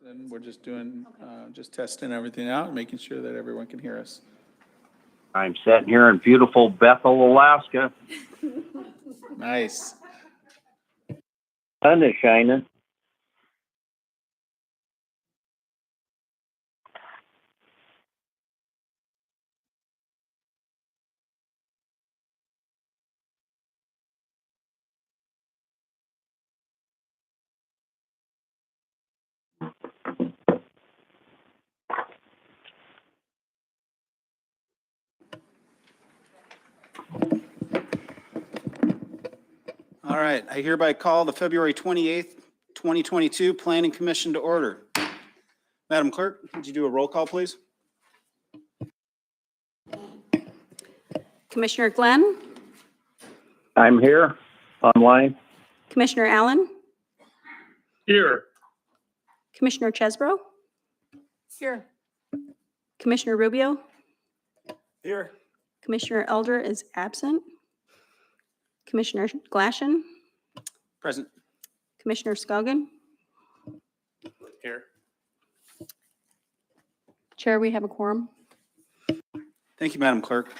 And we're just doing, just testing everything out, making sure that everyone can hear us. I'm sitting here in beautiful Bethel, Alaska. Nice. Sun is shining. All right, I hereby call the February 28th, 2022 Planning Commission to order. Madam Clerk, would you do a roll call, please? Commissioner Glenn, I'm here online. Commissioner Allen, Here. Commissioner Chesbro, Here. Commissioner Rubio, Here. Commissioner Elder is absent, Commissioner Glashen, Present. Commissioner Scoggin. Here. Chair, we have a quorum. Thank you, Madam Clerk.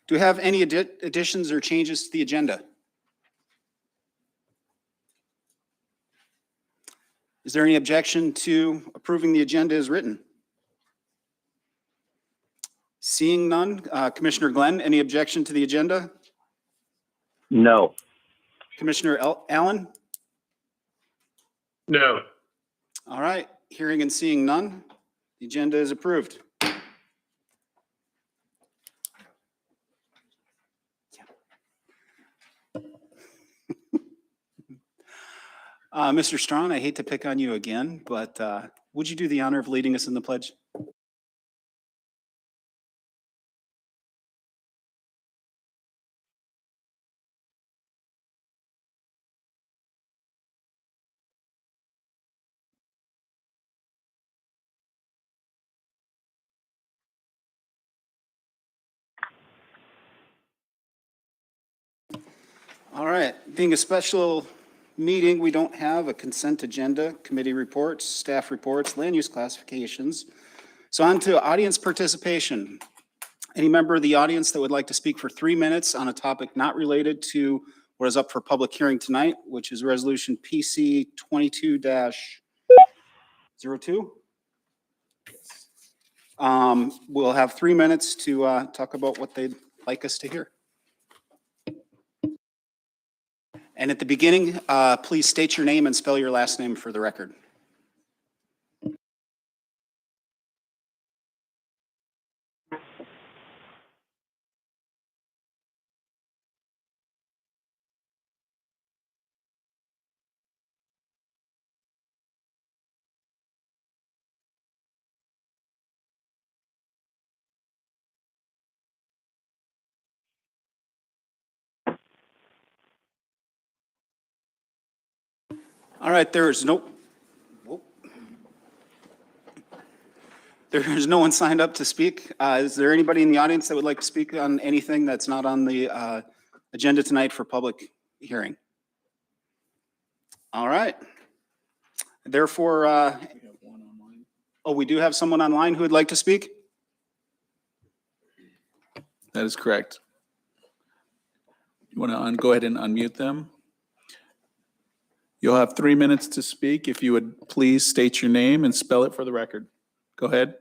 Do we have any additions or changes to the agenda? Is there any objection to approving the agenda as written? Seeing none, Commissioner Glenn, any objection to the agenda? No. Commissioner Allen? No. All right, hearing and seeing none, the agenda is approved. Mr. Strawn, I hate to pick on you again, but would you do the honor of leading us in the pledge? All right, being a special meeting, we don't have a consent agenda, committee reports, staff reports, land use classifications. So on to audience participation. Any member of the audience that would like to speak for 3 minutes on a topic not related to what is up for public hearing tonight, which is Resolution PC 22-02. We'll have 3 minutes to talk about what they'd like us to hear. And at the beginning, please state your name and spell your last name for the record. All right, there is no one signed up to speak. Is there anybody in the audience that would like to speak on anything that's not on the agenda tonight for public hearing? All right. Therefore, oh, we do have someone online who would like to speak? That is correct. You want to go ahead and unmute them? You'll have 3 minutes to speak. If you would please state your name and spell it for the record. Go ahead.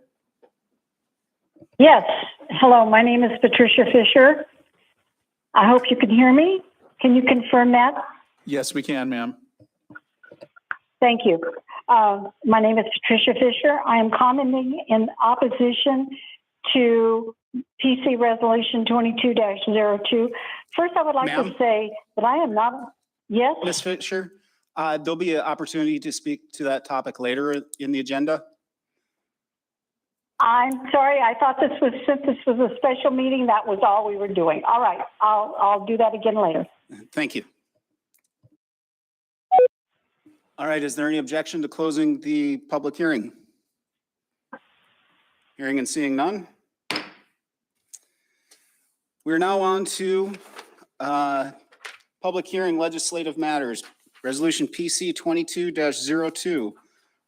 Yes. Hello, my name is Patricia Fisher. I hope you can hear me. Can you confirm that? Yes, we can, ma'am. Thank you. My name is Patricia Fisher. I am commenting in opposition to PC Resolution 22-02. First, I would like to say that I am not, yes? Ms. Fisher, there'll be an opportunity to speak to that topic later in the agenda. I'm sorry, I thought since this was a special meeting, that was all we were doing. All right, I'll do that again later. Thank you. All right, is there any objection to closing the public hearing? Hearing and seeing none. We're now on to public hearing legislative matters. Resolution PC 22-02,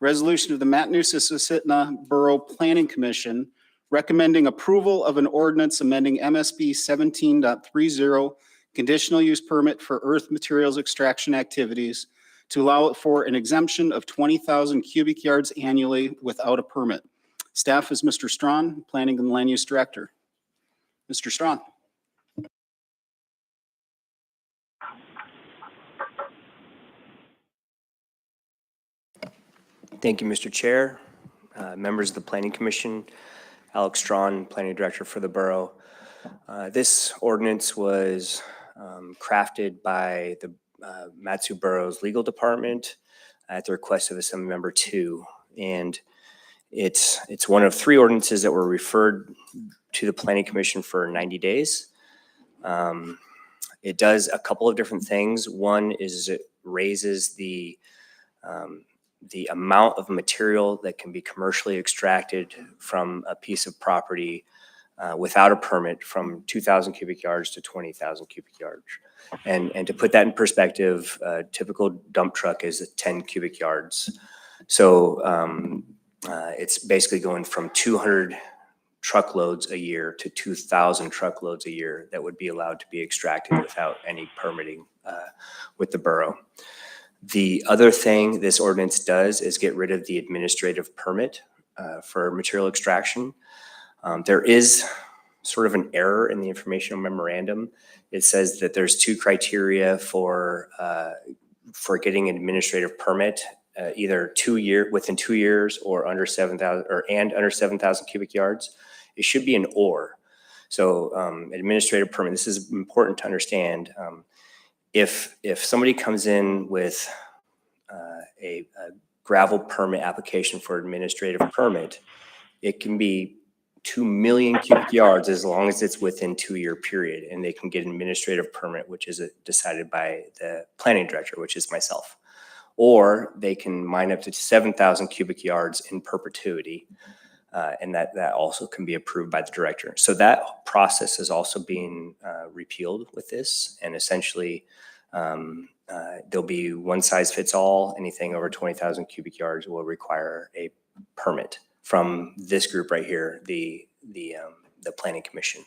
Resolution of the Matanuska-Susitna Borough Planning Commission recommending approval of an ordinance amending MSB 17.30 conditional use permit for earth materials extraction activities to allow for an exemption of 20,000 cubic yards annually without a permit. Staff is Mr. Strawn, Planning and Land Use Director. Mr. Strawn. Thank you, Mr. Chair, members of the Planning Commission, Alex Strawn, Planning Director for the Borough. This ordinance was crafted by the Matsu Borough's Legal Department at the request of Assembly Member 2. And it's one of 3 ordinances that were referred to the Planning Commission for 90 days. It does a couple of different things. One is it raises the amount of material that can be commercially extracted from a piece of property without a permit from 2,000 cubic yards to 20,000 cubic yards. And to put that in perspective, a typical dump truck is 10 cubic yards. So it's basically going from 200 truckloads a year to 2,000 truckloads a year that would be allowed to be extracted without any permitting with the borough. The other thing this ordinance does is get rid of the administrative permit for material extraction. There is sort of an error in the informational memorandum. It says that there's 2 criteria for getting an administrative permit, either within 2 years or under 7,000 under 7,000 cubic yards. It should be an or. So administrative permit, this is important to understand. If somebody comes in with a gravel permit application for administrative permit, it can be 2 million cubic yards as long as it's within 2-year period, and they can get an administrative permit, which is decided by the planning director, which is myself. Or they can mine up to 7,000 cubic yards in perpetuity, and that also can be approved by the director. So that process is also being repealed with this, and essentially there'll be one size fits all. Anything over 20,000 cubic yards will require a permit from this group right here, the Planning Commission.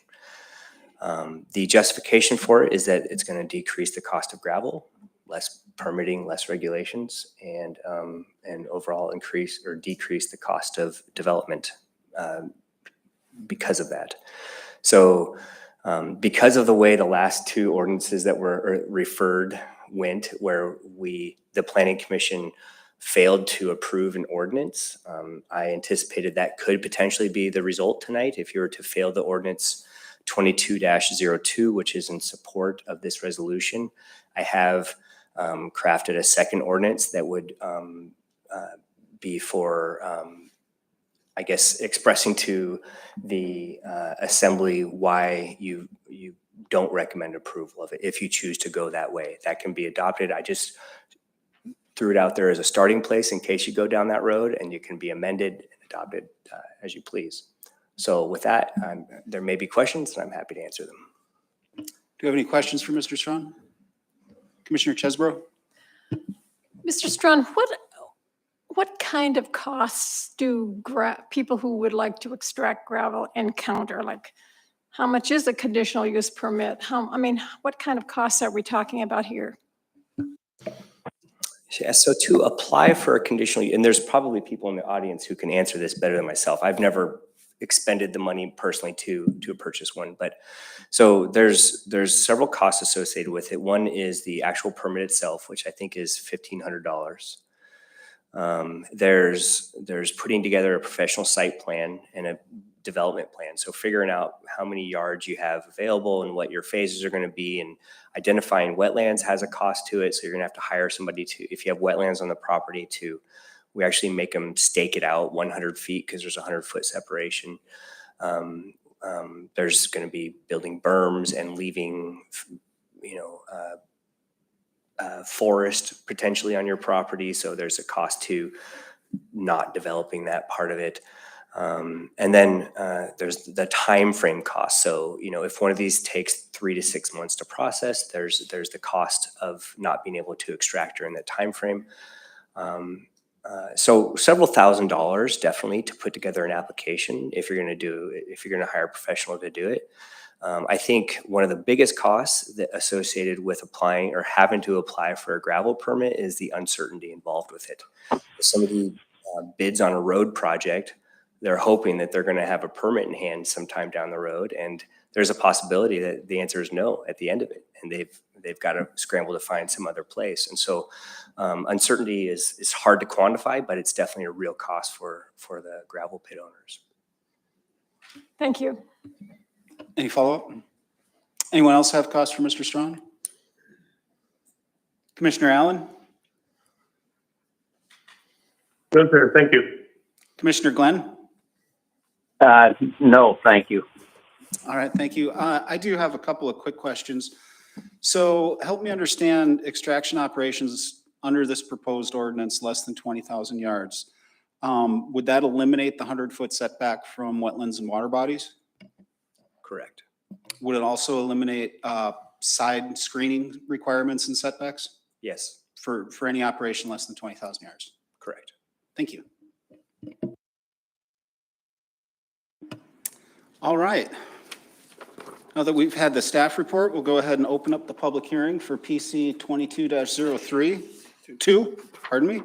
The justification for it is that it's going to decrease the cost of gravel, less permitting, less regulations, and overall increase or decrease the cost of development because of that. So because of the way the last 2 ordinances that were referred went, where the Planning Commission failed to approve an ordinance, I anticipated that could potentially be the result tonight if you were to fail the ordinance 22-02, which is in support of this resolution. I have crafted a second ordinance that would be for, I guess, expressing to the assembly why you don't recommend approval of it. If you choose to go that way, that can be adopted. I just threw it out there as a starting place in case you go down that road, and you can be amended and adopted as you please. So with that, there may be questions, and I'm happy to answer them. Do you have any questions for Mr. Strawn? Commissioner Chesbro? Mr. Strawn, what kind of costs do people who would like to extract gravel encounter? Like, how much is a conditional use permit? What kind of costs are we talking about here? Yeah, so to apply for a conditional, and there's probably people in the audience who can answer this better than myself. I've never expended the money personally to purchase one, but so there's several costs associated with it. One is the actual permit itself, which I think is $1,500. There's putting together a professional site plan and a development plan. So figuring out how many yards you have available and what your phases are going to be, and identifying wetlands has a cost to it. So you're going to have to hire somebody to, if you have wetlands on the property, we actually make them stake it out 100 feet because there's a 100-foot separation. There's going to be building berms and leaving, forest potentially on your property. So there's a cost to not developing that part of it. And then there's the time frame cost. So, if one of these takes 3 to 6 months to process, there's the cost of not being able to extract during that time frame. So several $1,000s definitely to put together an application if you're going to hire a professional to do it. I think one of the biggest costs that associated with applying or having to apply for a gravel permit is the uncertainty involved with it. If somebody bids on a road project, they're hoping that they're going to have a permit in hand sometime down the road, and there's a possibility that the answer is no at the end of it, and they've got to scramble to find some other place. And so uncertainty is hard to quantify, but it's definitely a real cost for the gravel pit owners. Thank you. Any follow-up? Anyone else have costs for Mr. Strawn? Commissioner Allen? No, sir, thank you. Commissioner Glenn? No, thank you. All right, thank you. I do have a couple of quick questions. So help me understand extraction operations under this proposed ordinance less than 20,000 yards. Would that eliminate the 100-foot setback from wetlands and water bodies? Correct. Would it also eliminate side screening requirements and setbacks Yes, for any operation less than 20,000 yards? correct. Thank you. All right. Now that we've had the staff report, we'll go ahead and open up the public hearing for PC 22-03, pardon me.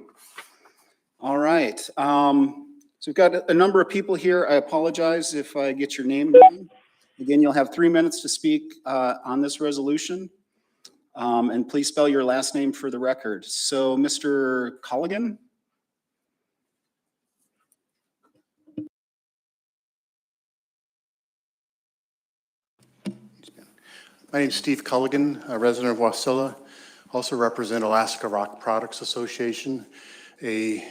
All right. So we've got a number of people here. I apologize if I get your name wrong. Again, you'll have 3 minutes to speak on this resolution. And please spell your last name for the record. So Mr. Colligan? My name is Steve Culligan, a resident of Wasilla. Also represent Alaska Rock Products Association, a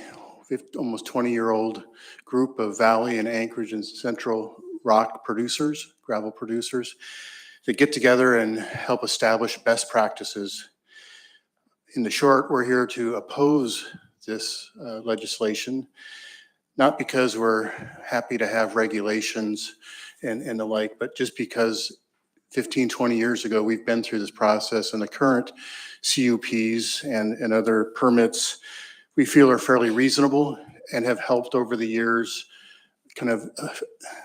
almost 20-year-old group of Valley and Anchorage and Central rock producers, gravel producers, that get together and help establish best practices. In the short, we're here to oppose this legislation, not because we're happy to have regulations and the like, but just because 15, 20 years ago, we've been through this process, and the current CUPs and other permits we feel are fairly reasonable and have helped over the years kind of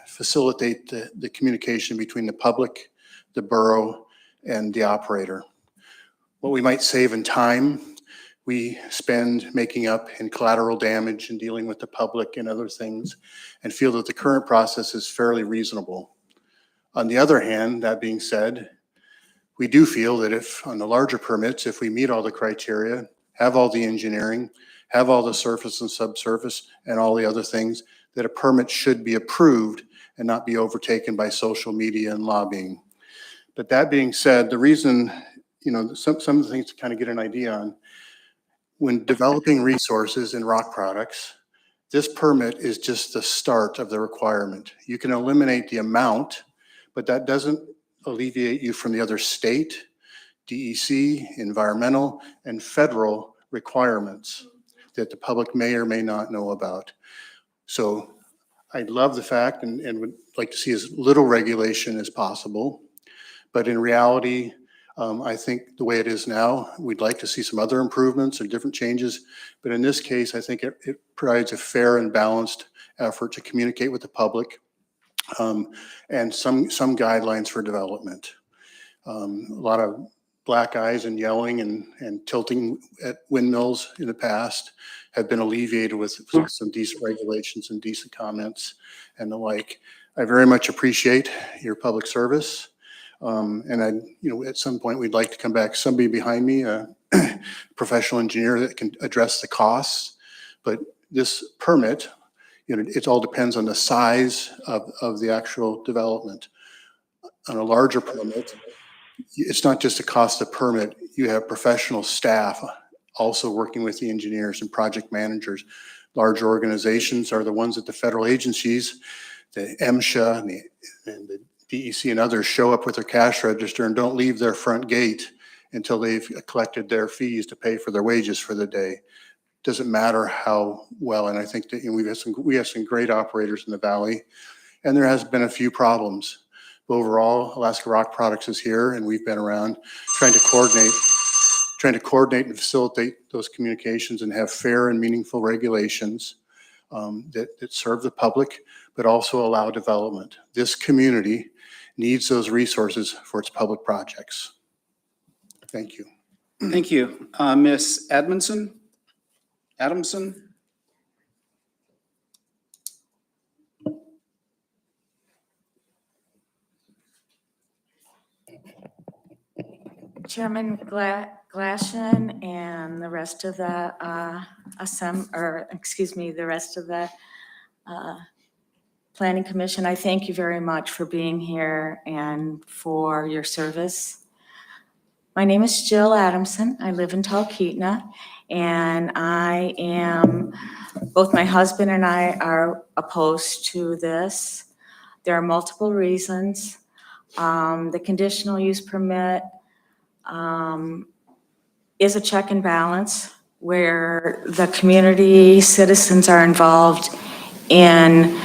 facilitate the communication between the public, the borough, and the operator. What we might save in time, we spend making up in collateral damage and dealing with the public and other things, and feel that the current process is fairly reasonable. On the other hand, that being said, we do feel that if on the larger permits, if we meet all the criteria, have all the engineering, have all the surface and subsurface and all the other things, that a permit should be approved and not be overtaken by social media and lobbying. But that being said, the reason, some of the things to kind of get an idea on, when developing resources in rock products, this permit is just the start of the requirement. You can eliminate the amount, but that doesn't alleviate you from the other state, DEC, environmental, and federal requirements that the public may or may not know about. So I love the fact and would like to see as little regulation as possible. But in reality, I think the way it is now, we'd like to see some other improvements or different changes. But in this case, I think it provides a fair and balanced effort to communicate with the public. And some guidelines for development. A lot of black eyes and yelling and tilting at windmills in the past have been alleviated with some decent regulations and decent comments and the like. I very much appreciate your public service. And at some point we'd like to come back, somebody behind me, a professional engineer that can address the costs. But this permit, it all depends on the size of the actual development. On a larger permit, it's not just the cost of permit. You have professional staff also working with the engineers and project managers. Large organizations are the ones that the federal agencies, the MSHA and the DEC and others, show up with their cash register and don't leave their front gate until they've collected their fees to pay for their wages for the day. Doesn't matter how well, and I think that we have some great operators in the valley, and there has been a few problems. But overall, Alaska Rock Products is here, and we've been around trying trying to coordinate and facilitate those communications and have fair and meaningful regulations that serve the public, but also allow development. This community needs those resources for its public projects. Thank you. Thank you. Ms. Adamson? Chairman Glaschen and the rest of the the rest of the Planning Commission, I thank you very much for being here and for your service. My name is Jill Adamson. I live in Talkeetna, and both my husband and I are opposed to this. There are multiple reasons. The conditional use permit is a check and balance where the community citizens are involved in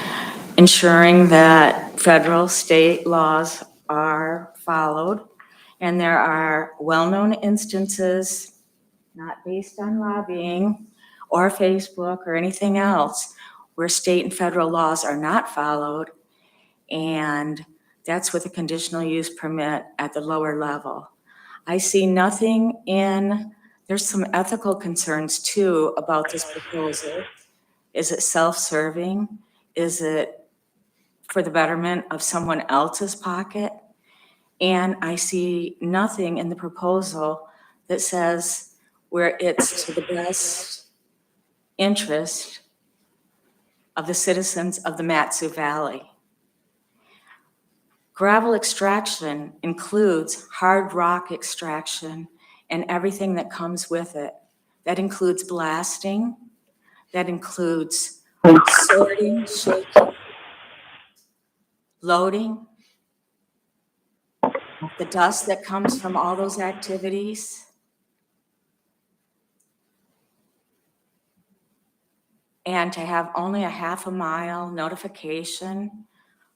ensuring that federal, state laws are followed. And there are well-known instances, not based on lobbying or Facebook or anything else, where state and federal laws are not followed. And that's with a conditional use permit at the lower level. I see nothing there's some ethical concerns too about this proposal. Is it self-serving? Is it for the betterment of someone else's pocket? And I see nothing in the proposal that says where it's to the best interest of the citizens of the Matsu Valley. Gravel extraction includes hard rock extraction and everything that comes with it. That includes blasting, that includes sorting, shaking, loading, the dust that comes from all those activities. And to have only a half a mile notification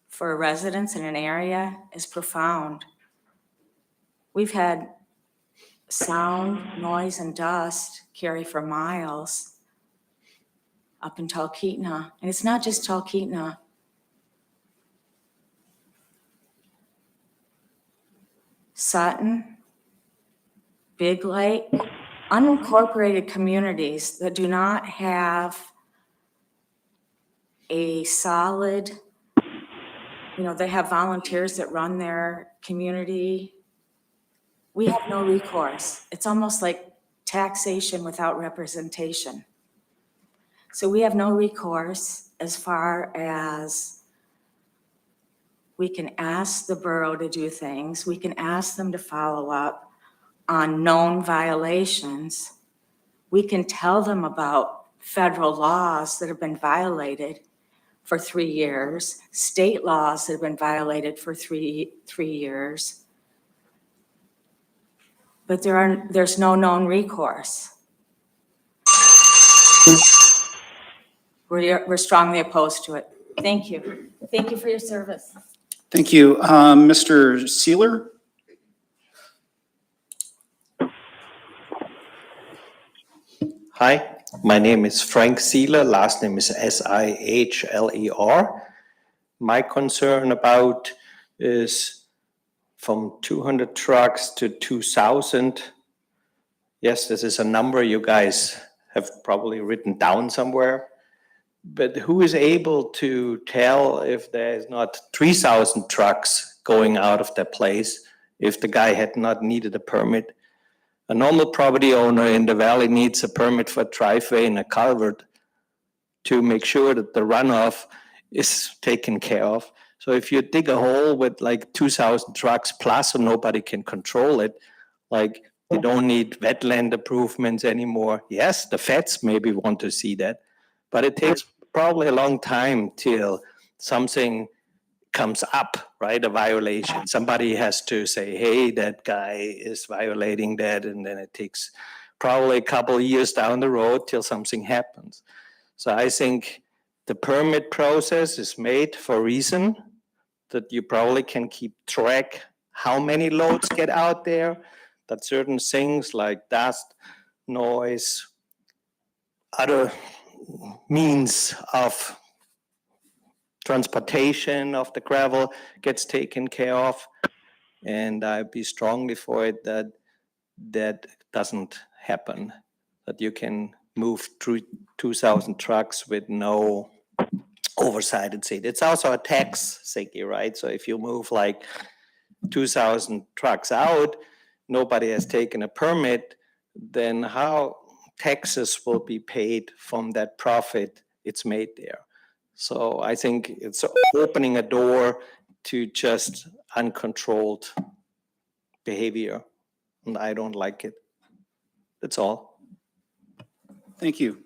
for residents in an area is profound. We've had sound, noise, and dust carry for miles up in Talkeetna. And it's not just Talkeetna. Sutton, Big Lake, unincorporated communities that do not have a solid, they have volunteers that run their community. We have no recourse. It's almost like taxation without representation. So we have no recourse as far as we can ask the borough to do things. We can ask them to follow up on known violations. We can tell them about federal laws that have been violated for 3 years, state laws that have been violated for three years. But there's no known recourse. We're strongly opposed to it. Thank you. Thank you for your service. Thank you. Mr. Seeler? Hi, my name is Frank Seeler. Last name is Sihler. My concern about is from 200 trucks to 2,000. Yes, this is a number you guys have probably written down somewhere. But who is able to tell if there's not 3,000 trucks going out of that place if the guy had not needed a permit? A normal property owner in the valley needs a permit for a driveway and a culvert to make sure that the runoff is taken care of. So if you dig a hole with like 2,000 trucks plus and nobody can control it, like you don't need wetland improvements anymore. Yes, the feds maybe want to see that, but it takes probably a long time till something comes up, right? A violation. Somebody has to say, hey, that guy is violating that. And then it takes probably a couple of years down the road till something happens. So I think the permit process is made for a reason that you probably can keep track how many loads get out there. that certain things like dust, noise, other means of transportation of the gravel gets taken care of. And I'd be strongly for it that that doesn't happen, that you can move through 2,000 trucks with no oversight and seat. It's also a tax thingy, right? So if you move like 2,000 trucks out, nobody has taken a permit, then how taxes will be paid from that profit it's made there? So I think it's opening a door to just uncontrolled behavior, and I don't like it. That's all. Thank you.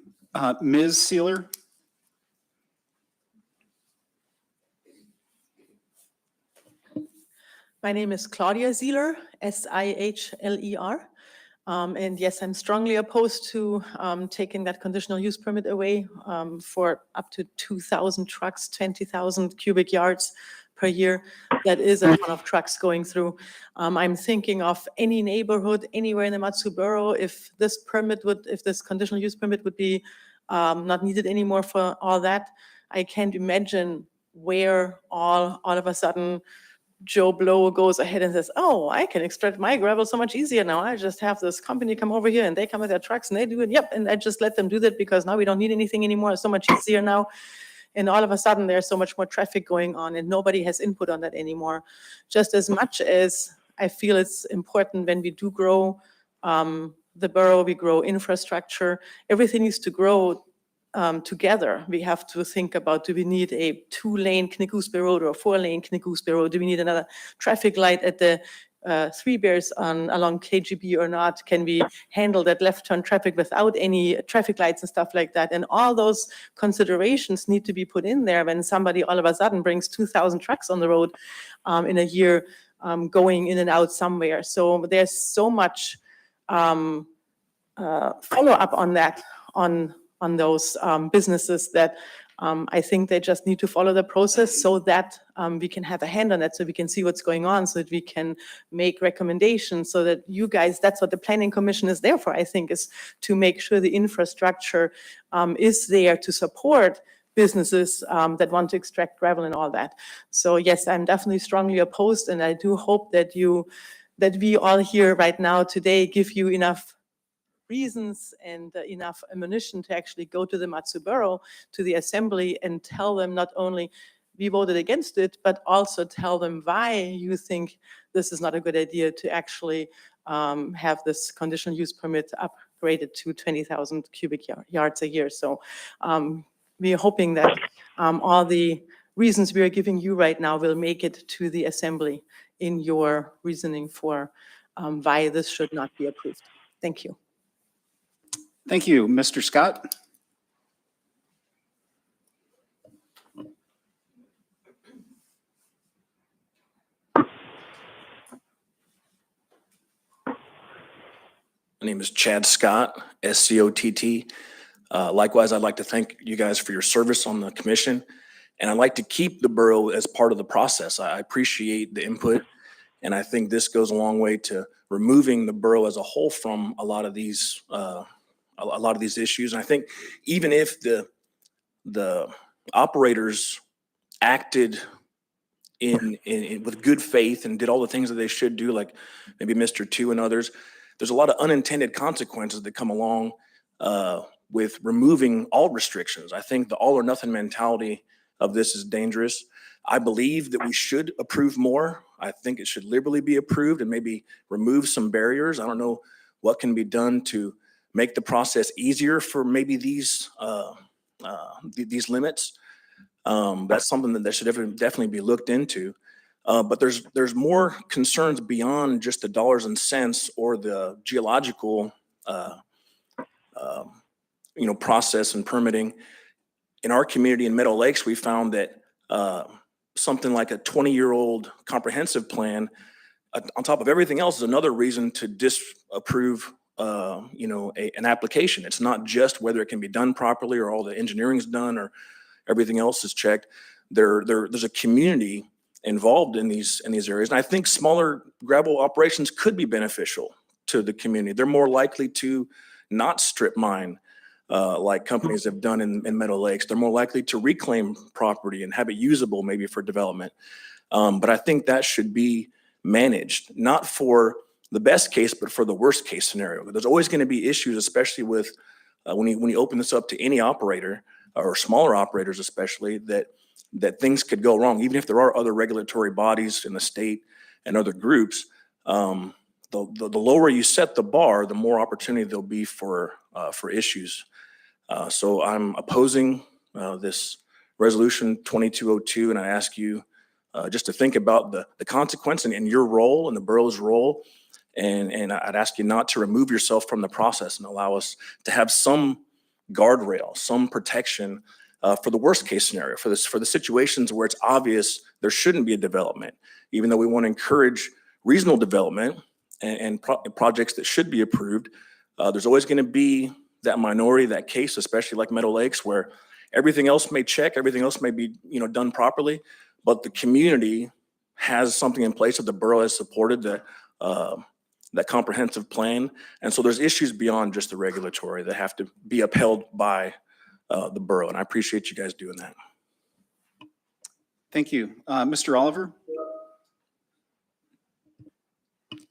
Ms. Sealer? My name is Claudia Sieler, S-I-H-L-E-R. And yes, I'm strongly opposed to taking that conditional use permit away for up to 2,000 trucks, 20,000 cubic yards per year. That is a ton of trucks going through. I'm thinking of any neighborhood anywhere in the Matsu Borough, if this conditional use permit would be not needed anymore for all that, I can't imagine where all of a sudden Joe Blow goes ahead and says, oh, I can extract my gravel so much easier now. I just have this company come over here and they come with their trucks and they do it. Yep. And I just let them do that because now we don't need anything anymore. It's so much easier now. And all of a sudden there's so much more traffic going on and nobody has input on that anymore. Just as much as I feel it's important when we do grow the borough, we grow infrastructure, everything needs to grow together. We have to think about, do we need a 2-lane Knickosby Road or a 4-lane Knickosby Road? Do we need another traffic light at the Three Bears along KGB or not? Can we handle that left turn traffic without any traffic lights and stuff like that? And all those considerations need to be put in there when somebody all of a sudden brings 2,000 trucks on the road in a year going in and out somewhere. So there's so much follow up on that, on those businesses that I think they just need to follow the process so that we can have a hand on that, so we can see what's going on, so that we can make recommendations, so that you guys, that's what the Planning Commission is there for, I think, is to make sure the infrastructure is there to support businesses that want to extract gravel and all that. So yes, I'm definitely strongly opposed, and I do hope that we all here right now today give you enough reasons and enough ammunition to actually go to the Matsu Borough, to the assembly, and tell them not only we voted against it, but also tell them why you think this is not a good idea to actually have this conditional use permit upgraded to 20,000 cubic yards a year. So we're hoping that all the reasons we are giving you right now will make it to the assembly in your reasoning for why this should not be approved. Thank you. Thank you. Mr. Scott? My name is Chad Scott, S-C-O-T-T. Likewise, I'd like to thank you guys for your service on the commission, and I'd like to keep the borough as part of the process. I appreciate the input, and I think this goes a long way to removing the borough as a whole from a lot of these issues. And I think even if the operators acted in with good faith and did all the things that they should do, like maybe Mr. Two and others, there's a lot of unintended consequences that come along with removing all restrictions. I think the all or nothing mentality of this is dangerous. I believe that we should approve more. I think it should liberally be approved and maybe remove some barriers. I don't know what can be done to make the process easier for maybe these limits. That's something that should definitely be looked into. But there's more concerns beyond just the dollars and cents or the geological process and permitting. In our community in Meadow Lakes, we found that something like a 20-year-old comprehensive plan, on top of everything else, is another reason to disapprove an application. It's not just whether it can be done properly or all the engineering's done or everything else is checked. There's a community involved in these areas, and I think smaller gravel operations could be beneficial to the community. They're more likely to not strip mine like companies have done in Meadow Lakes. They're more likely to reclaim property and have it usable maybe for development. But I think that should be managed, not for the best case, but for the worst case scenario. There's always going to be issues, especially with when you open this up to any operator or smaller operators, especially that things could go wrong, even if there are other regulatory bodies in the state and other groups. The lower you set the bar, the more opportunity there'll be for issues. So I'm opposing this resolution 2202, and I ask you just to think about the consequence and your role and the borough's role. And I'd ask you not to remove yourself from the process and allow us to have some guardrail, some protection for the worst case scenario, for the situations where it's obvious there shouldn't be a development, even though we want to encourage reasonable development and projects that should be approved. There's always going to be that minority, that case, especially like Meadow Lakes, where everything else may check, everything else may be done properly, but the community has something in place that the borough has supported, that comprehensive plan. And so there's issues beyond just the regulatory that have to be upheld by the borough. And I appreciate you guys doing that. Thank you. Mr. Oliver?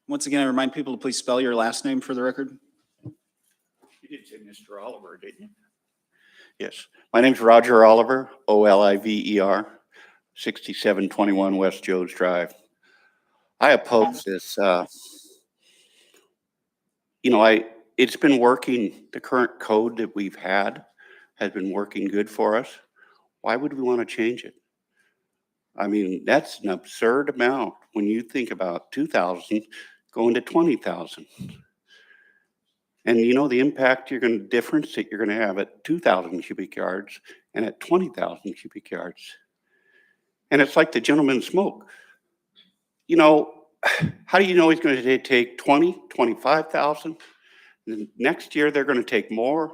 Once again, I remind people to please spell your last name for the record. You did say Mr. Oliver, didn't you? Yes. My name's Roger Oliver, Oliver, 6721 West Jones Drive. I oppose this. It's been working. The current code that we've had has been working good for us. Why would we want to change it? I mean, that's an absurd amount when you think about 2,000 going to 20,000. And the impact difference that you're going to have at 2,000 cubic yards and at 20,000 cubic yards. And it's like the gentleman smoke. How do you know he's going to take 20, 25,000? Next year, they're going to take more.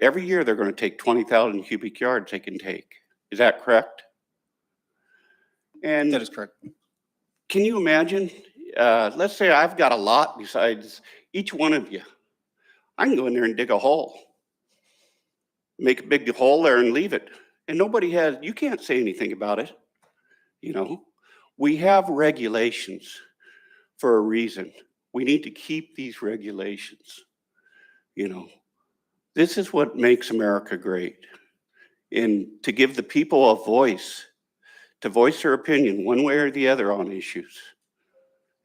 Every year, they're going to take 20,000 cubic yards they can take. Is that correct? And That is correct. can you imagine, let's say I've got a lot besides each one of you. I can go in there and dig a hole, make a big hole there and leave it. And you can't say anything about it. We have regulations for a reason. We need to keep these regulations. This is what makes America great. And to give the people a voice, to voice their opinion one way or the other on issues,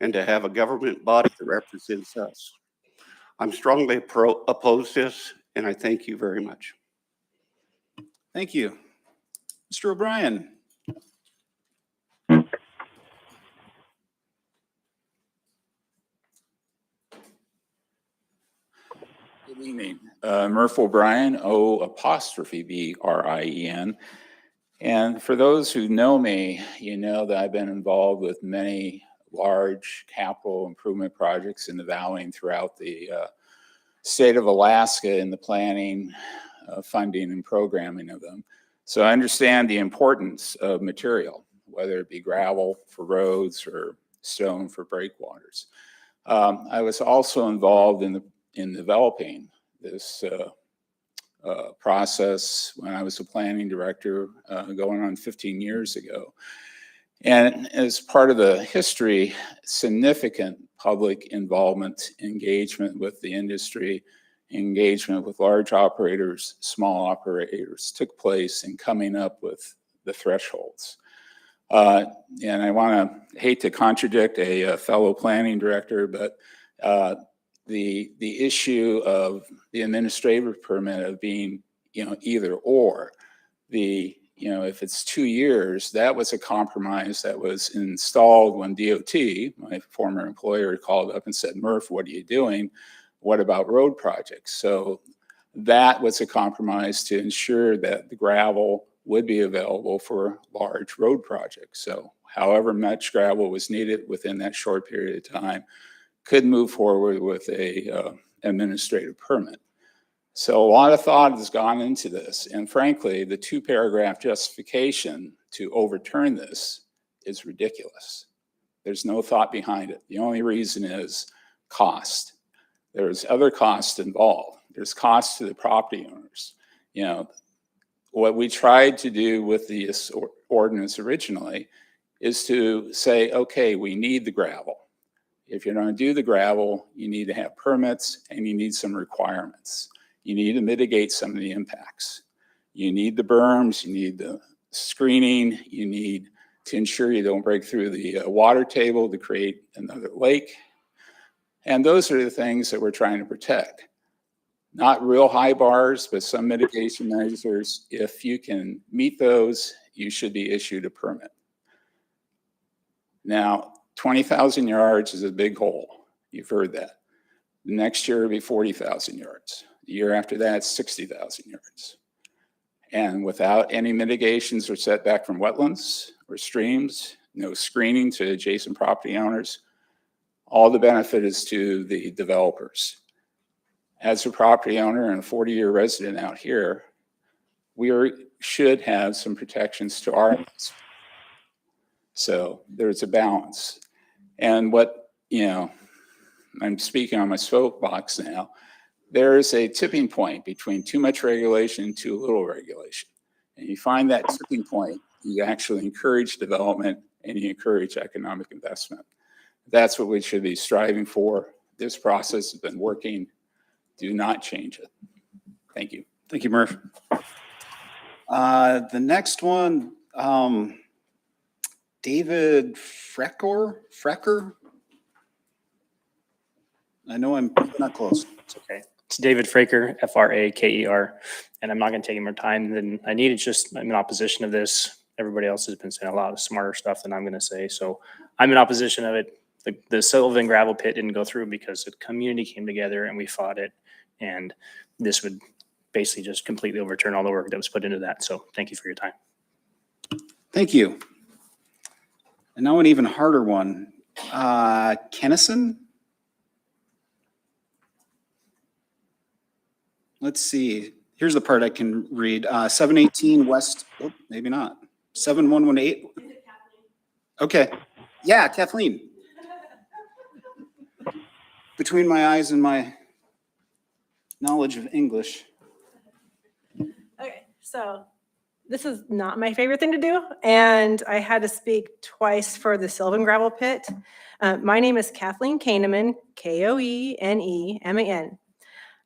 and to have a government body that represents us. I'm strongly opposed to this, and I thank you very much. Thank you. Mr. O'Brien? Good evening. Murph O'Brien, O''B''RIEN. And for those who know me, you know that I've been involved with many large capital improvement projects in the valley and throughout the state of Alaska in the planning, funding, and programming of them. So I understand the importance of material, whether it be gravel for roads or stone for breakwaters. I was also involved in developing this process when I was a planning director going on 15 years ago. And as part of the history, significant public involvement, engagement with the industry, engagement with large operators, small operators took place in coming up with the thresholds. And I hate to contradict a fellow planning director, but the issue of the administrative permit of being, either or, if it's 2 years, that was a compromise that was installed when DOT, my former employer, called up and said, Murph, what are you doing? What about road projects? So that was a compromise to ensure that the gravel would be available for large road projects. So however much gravel was needed within that short period of time could move forward with a administrative permit. So a lot of thought has gone into this. And frankly, the 2-paragraph justification to overturn this is ridiculous. There's no thought behind it. The only reason is cost. There's other costs involved. There's costs to the property owners. You know, what we tried to do with this ordinance originally is to say, okay, we need the gravel. If you're going to do the gravel, you need to have permits and you need some requirements. You need to mitigate some of the impacts. You need the berms, you need the screening, you need to ensure you don't break through the water table to create another lake. And those are the things that we're trying to protect. Not real high bars, but some mitigation measures. If you can meet those, you should be issued a permit. Now, 20,000 yards is a big hole. You've heard that. The next year will be 40,000 yards. The year after that, 60,000 yards. And without any mitigations or setback from wetlands or streams, no screening to adjacent property owners, all the benefit is to the developers. As a property owner and a 40-year resident out here, we should have some protections to our investment. So there's a balance. And what, you know, I'm speaking on my soapbox now, there is a tipping point between too much regulation and too little regulation. And you find that tipping point, you actually encourage development and you encourage economic investment. That's what we should be striving for. This process has been working. Do not change it. Thank you. Thank you, Murph. The next one, David Frecker? I know I'm not close. It's okay. It's David Fraker, Fraker, and I'm not going to take any more time than I need. It's just I'm in opposition of this. Everybody else has been saying a lot of smarter stuff than I'm going to say, so I'm in opposition of it. The Sylvan gravel pit didn't go through because the community came together and we fought it, and this would basically just completely overturn all the work that was put into that. So thank you for your time. Thank you. And now an even harder one. Kennison? Let's see. Here's the part I can read. 718 West, oh, maybe not. 7118. Okay. Yeah, Kathleen. Between my eyes and my knowledge of English. Okay, so this is not my favorite thing to do, and I had to speak twice for the Sylvan Gravel Pit. My name is Kathleen Kahneman, Koeneman.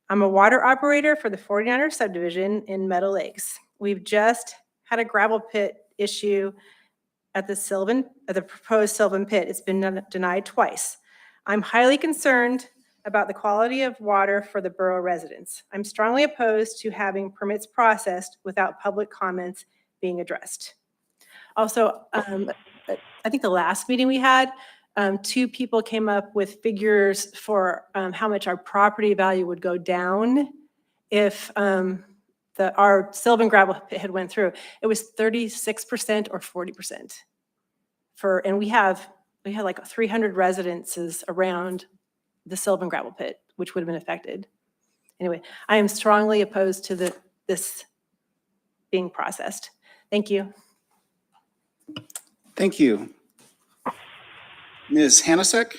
I'm a water operator for the 49er subdivision in Meadow Lakes. We've just had a gravel pit issue at the proposed Sylvan pit. It's been denied twice. I'm highly concerned about the quality of water for the borough residents. I'm strongly opposed to having permits processed without public comments being addressed. Also, I think the last meeting we had, two people came up with figures for how much our property value would go down if our Sylvan gravel pit had went through. It was 36% or 40%. And we had like 300 residences around the Sylvan gravel pit, which would have been affected. Anyway, I am strongly opposed to this being processed. Thank you. Thank you. Ms. Hanasek?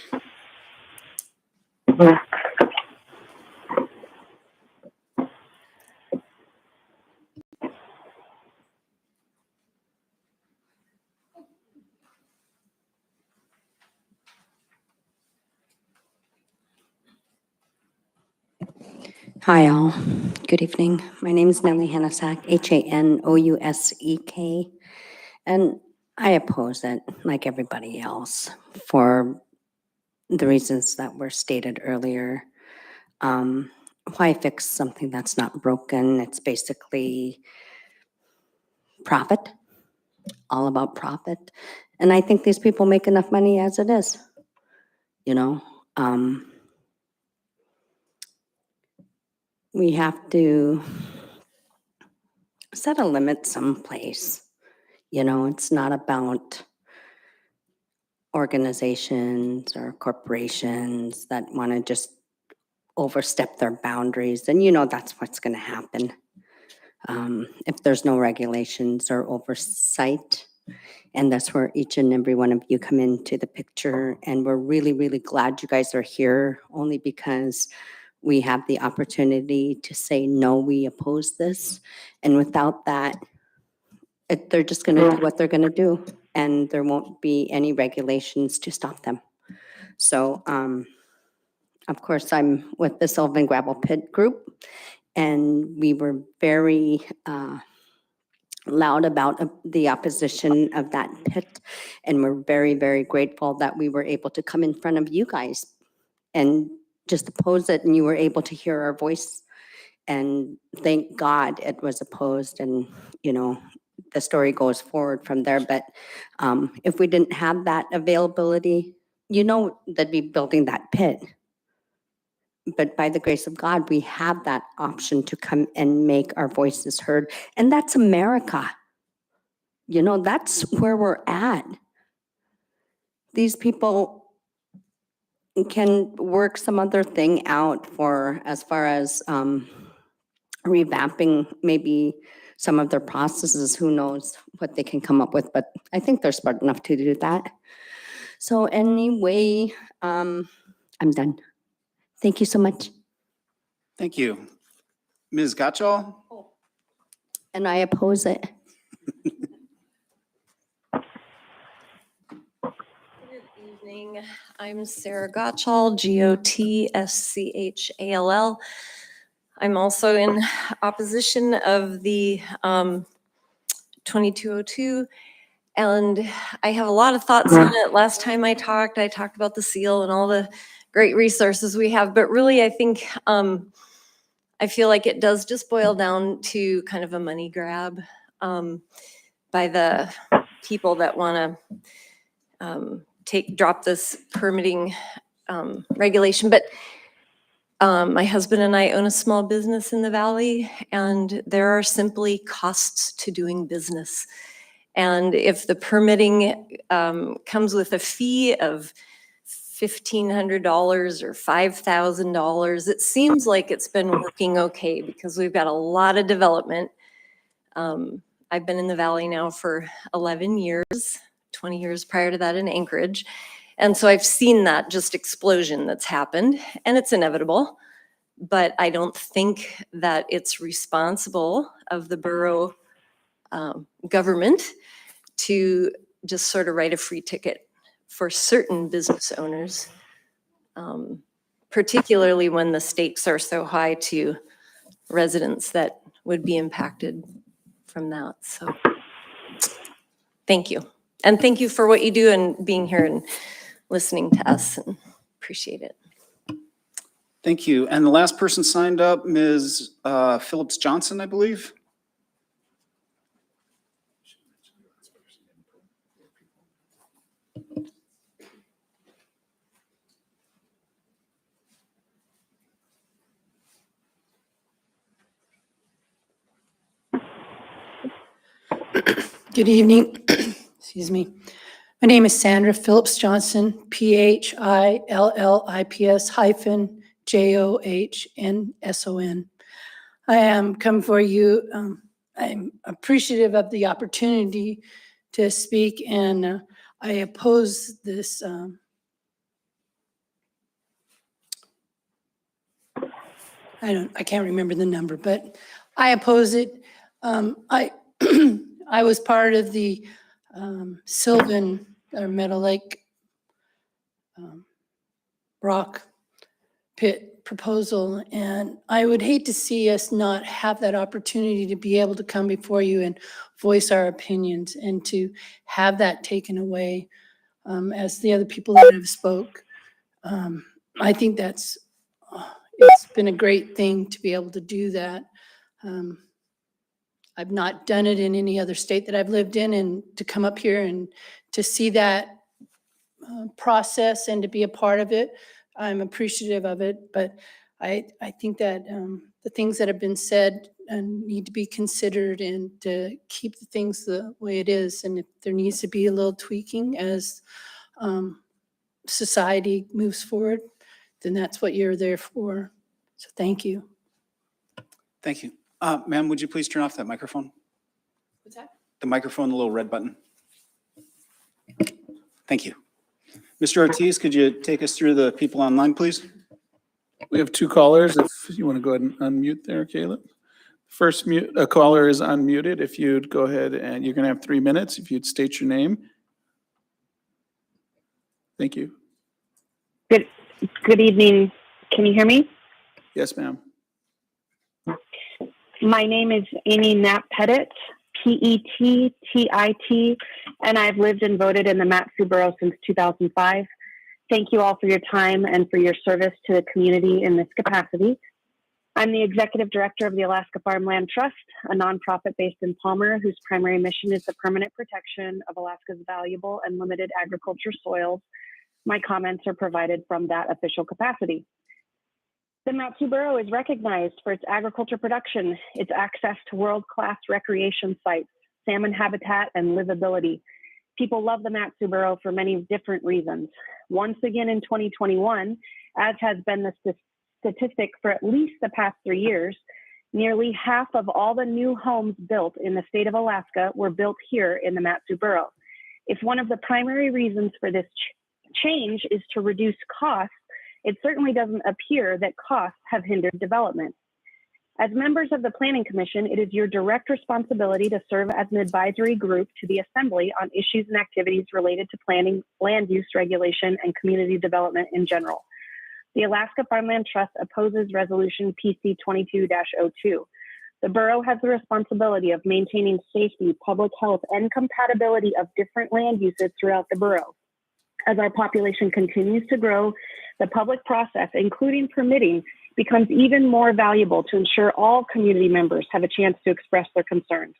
Hi, all. Good evening. My name is Nellie Hanasak, Hanousek, and I oppose it like everybody else for the reasons that were stated earlier. Why fix something that's not broken? It's basically profit, all about profit. And I think these people make enough money as it is, you know. We have to set a limit someplace. You know, it's not about organizations or corporations that want to just overstep their boundaries. And you know that's what's going to happen. If there's no regulations or oversight And that's where each and every one of you come into the picture. And we're really, really glad you guys are here, only because we have the opportunity to say, no, we oppose this. And without that, they're just going to do what they're going to do. And there won't be any regulations to stop them. So, of course, I'm with the Sylvan Gravel Pit Group, and we were very loud about the opposition of that pit. And we're very, very grateful that we were able to come in front of you guys and just oppose it, and you were able to hear our voice. And thank God it was opposed, and, you know, the story goes forward from there. But if we didn't have that availability, you know, they'd be building that pit. But by the grace of God, we have that option to come and make our voices heard. And that's America. You know, that's where we're at. These people can work some other thing out for, as far as revamping maybe some of their processes. Who knows what they can come up with, but I think they're smart enough to do that. So anyway, I'm done. Thank you so much. Thank you. Ms. Gottschall? And I oppose it. Good evening. I'm Sarah Gottschall, Gotschall. I'm also in opposition of the 2202, and I have a lot of thoughts on it. Last time I talked about the seal and all the great resources we have, but really I think I feel like it does just boil down to kind of a money grab by the people that want to drop this permitting regulation. But my husband and I own a small business in the valley, and there are simply costs to doing business. And if the permitting comes with a fee of $1,500 or $5,000, it seems like it's been working okay because we've got a lot of development. I've been in the valley now for 11 years, 20 years prior to that in Anchorage. And so I've seen that just explosion that's happened, and it's inevitable. But I don't think that it's responsible of the borough government to just sort of write a free ticket for certain business owners, particularly when the stakes are so high to residents that would be impacted from that. So thank you. And thank you for what you do and being here and listening to us, and appreciate it. Thank you. And the last person signed up, Ms. Phillips Johnson, I believe. Good evening. Excuse me. My name is Sandra Phillips Johnson, PHILLIPS-JOHNSON. I am come for you. I'm appreciative of the opportunity to speak, and I oppose this. I can't remember the number, but I oppose it. I was part of the Sylvan or Meadow Lake rock pit proposal, and I would hate to see us not have that opportunity to be able to come before you and voice our opinions, and to have that taken away as the other people that have spoke. I think that's it's been a great thing to be able to do that. I've not done it in any other state that I've lived in, and to come up here and to see that process and to be a part of it, I'm appreciative of it. But I think that the things that have been said need to be considered, and to keep the things the way it is. And if there needs to be a little tweaking as society moves forward, then that's what you're there for. So thank you. Thank you. Ma'am, would you please turn off that microphone? What's that? The microphone, the little red button. Thank you. Mr. Ortiz, could you take us through the people online, please? We have two callers. If you want to go ahead and unmute there, Caleb. First caller is unmuted. If you'd go ahead and you're going to have 3 minutes. If you'd state your name. Thank you. Good evening. Can you hear me? Yes, ma'am. My name is Amy Knapp Pettit, Pettit, and I've lived and voted in the Mat-Su Borough since 2005. Thank you all for your time and for your service to the community in this capacity. I'm the Executive Director of the Alaska Farmland Trust, a nonprofit based in Palmer, whose primary mission is the permanent protection of Alaska's valuable and limited agriculture soils. My comments are provided from that official capacity. The Mat-Su Borough is recognized for its agriculture production, its access to world-class recreation sites, salmon habitat, and livability. People love the Mat-Su Borough for many different reasons. Once again in 2021, as has been the statistic for at least the past 3 years, nearly half of all the new homes built in the state of Alaska were built here in the Mat-Su Borough. If one of the primary reasons for this change is to reduce costs, it certainly doesn't appear that costs have hindered development. As members of the Planning Commission, it is your direct responsibility to serve as an advisory group to the Assembly on issues and activities related to planning, land use regulation, and community development in general. The Alaska Farmland Trust opposes Resolution PC 22-02. The borough has the responsibility of maintaining safety, public health, and compatibility of different land uses throughout the borough. As our population continues to grow, the public process, including permitting, becomes even more valuable to ensure all community members have a chance to express their concerns.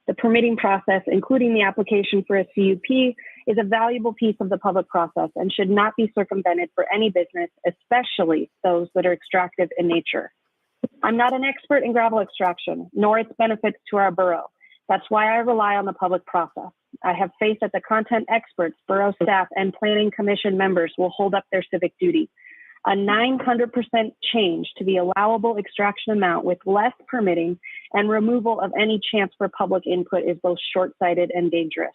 The permitting process, including the application for a CUP, is a valuable piece of the public process and should not be circumvented for any business, especially those that are extractive in nature. I'm not an expert in gravel extraction, nor its benefits to our borough. That's why I rely on the public process. I have faith that the content experts, borough staff, and planning commission members will hold up their civic duty. A 900% change to the allowable extraction amount with less permitting and removal of any chance for public input is both short-sighted and dangerous.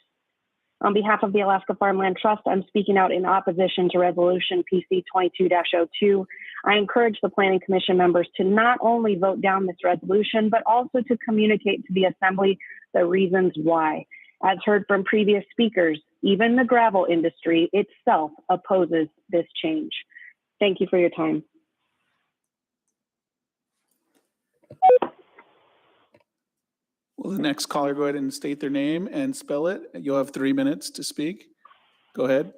On behalf of the Alaska Farmland Trust, I'm speaking out in opposition to Resolution PC 22-02. I encourage the Planning Commission members to not only vote down this resolution, but also to communicate to the Assembly the reasons why. As heard from previous speakers, even the gravel industry itself opposes this change. Thank you for your time. Will the next caller go ahead and state their name and spell it? You'll have 3 minutes to speak. Go ahead.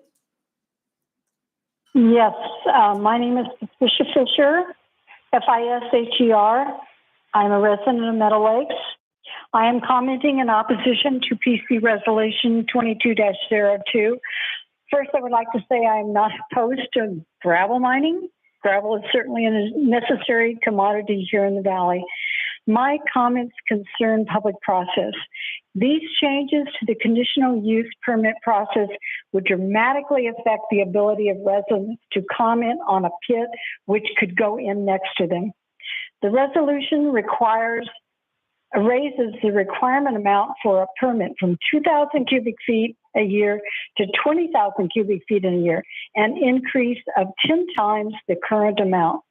Yes, my name is Patricia Fisher, Fisher. I'm a resident of Meadow Lakes. I am commenting in opposition to PC Resolution 22-02. First, I would like to say I am not opposed to gravel mining. Gravel is certainly a necessary commodity here in the valley. My comments concern public process. These changes to the conditional use permit process would dramatically affect the ability of residents to comment on a pit which could go in next to them. The resolution raises the requirement amount for a permit from 2,000 cubic feet a year to 20,000 cubic feet in a year, an increase of 10 times the current amount.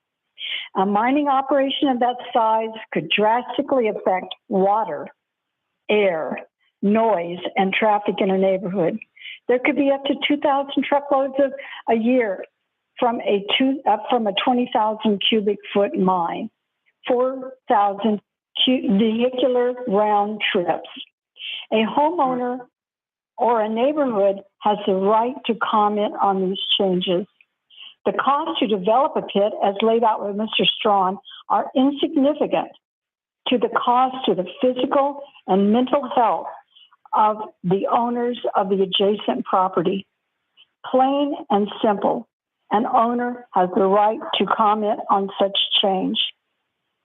A mining operation of that size could drastically affect water, air, noise, and traffic in a neighborhood. There could be up to 2,000 truckloads a year from a 20,000 cubic foot mine, 4,000 vehicular round trips. A homeowner or a neighborhood has the right to comment on these changes. The cost to develop a pit, as laid out with Mr. Strawn, are insignificant to the cost to the physical and mental health of the owners of the adjacent property. Plain and simple, an owner has the right to comment on such change.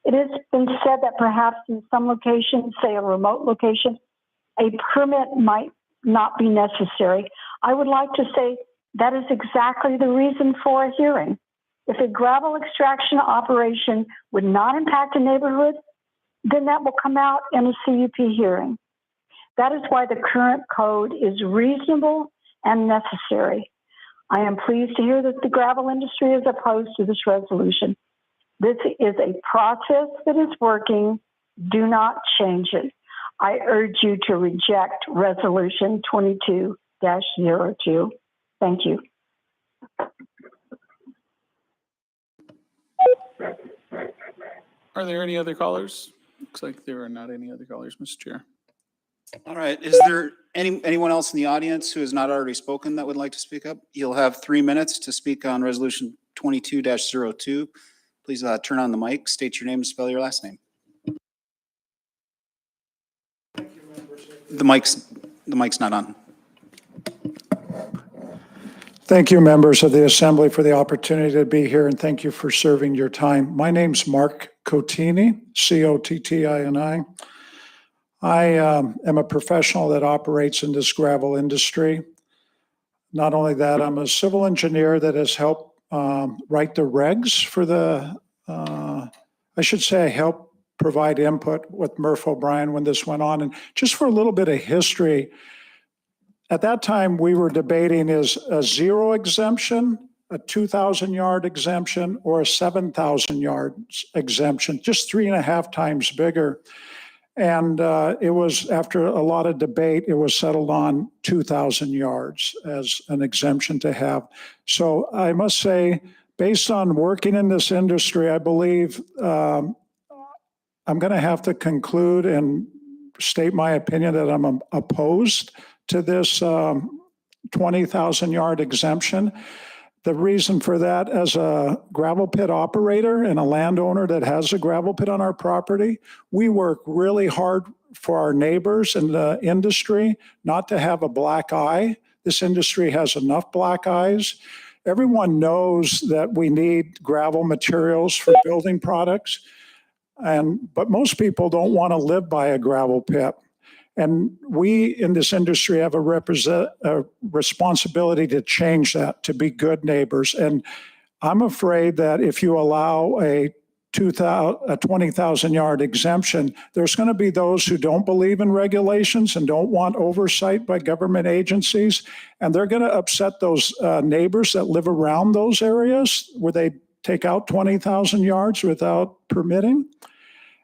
It has been said that perhaps in some locations, say a remote location, a permit might not be necessary. I would like to say that is exactly the reason for a hearing. If a gravel extraction operation would not impact a neighborhood, then that will come out in a CUP hearing. That is why the current code is reasonable and necessary. I am pleased to hear that the gravel industry is opposed to this resolution. This is a process that is working. Do not change it. I urge you to reject Resolution 22-02. Thank you. Are there any other callers? Looks like there are not any other callers, Mr. Chair. All right, is there anyone else in the audience who has not already spoken that would like to speak up? You'll have 3 minutes to speak on Resolution 22-02. Please turn on the mic, state your name, and spell your last name. The mic's not on. Thank you, members of the Assembly, for the opportunity to be here, and thank you for serving your time. My name's Mark Cottini, C-O-T-T-I-N-I. I am a professional that operates in this gravel industry. Not only that, I'm a civil engineer that has helped write the regs for the, I should say I helped provide input with Murph O'Brien when this went on. And just for a little bit of history, at that time we were debating is a 0 exemption, a 2,000 yard exemption, or a 7,000 yards exemption, just 3.5 times bigger. And it was, after a lot of debate, it was settled on 2,000 yards as an exemption to have. So I must say, based on working in this industry, I believe I'm going to have to conclude and state my opinion that I'm opposed to this 20,000 yard exemption. The reason for that, as a gravel pit operator and a landowner that has a gravel pit on our property, we work really hard for our neighbors in the industry not to have a black eye. This industry has enough black eyes. Everyone knows that we need gravel materials for building products, but most people don't want to live by a gravel pit. And we in this industry have a responsibility to change that, to be good neighbors. And I'm afraid that if you allow a 20,000 yard exemption, there's going to be those who don't believe in regulations and don't want oversight by government agencies. And they're going to upset those neighbors that live around those areas where they take out 20,000 yards without permitting.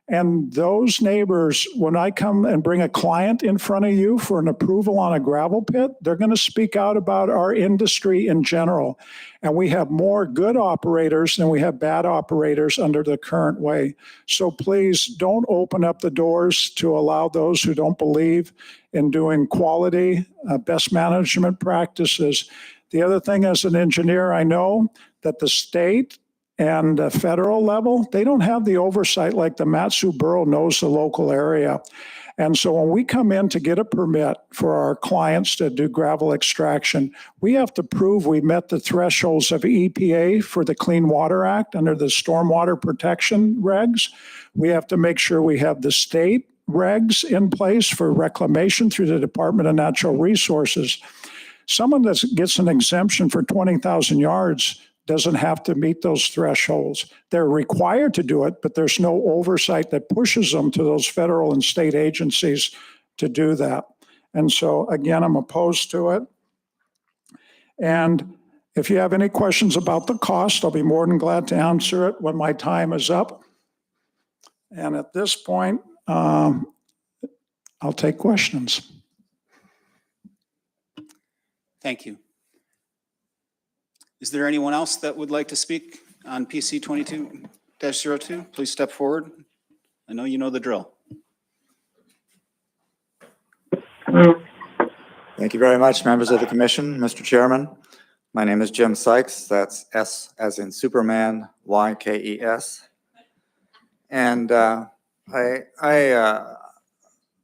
And those neighbors, when I come and bring a client in front of you for an approval on a gravel pit, they're going to speak out about our industry in general. And we have more good operators than we have bad operators under the current way. So please don't open up the doors to allow those who don't believe in doing quality, best management practices. The other thing, as an engineer, I know that the state and the federal level, they don't have the oversight like the Matsu Borough knows the local area. And so when we come in to get a permit for our clients to do gravel extraction, we have to prove we met the thresholds of EPA for the Clean Water Act under the stormwater protection regs. We have to make sure we have the state regs in place for reclamation through the Department of Natural Resources. Someone that gets an exemption for 20,000 yards doesn't have to meet those thresholds. They're required to do it, but there's no oversight that pushes them to those federal and state agencies to do that. And so, again, I'm opposed to it. And if you have any questions about the cost, I'll be more than glad to answer it when my time is up. And at this point, I'll take questions. Thank you. Is there anyone else that would like to speak on PC 22-02? Please step forward. I know you know the drill. Thank you very much, members of the commission, Mr. Chairman. My name is Jim Sykes. That's S as in Superman, Y-K-E-S. And I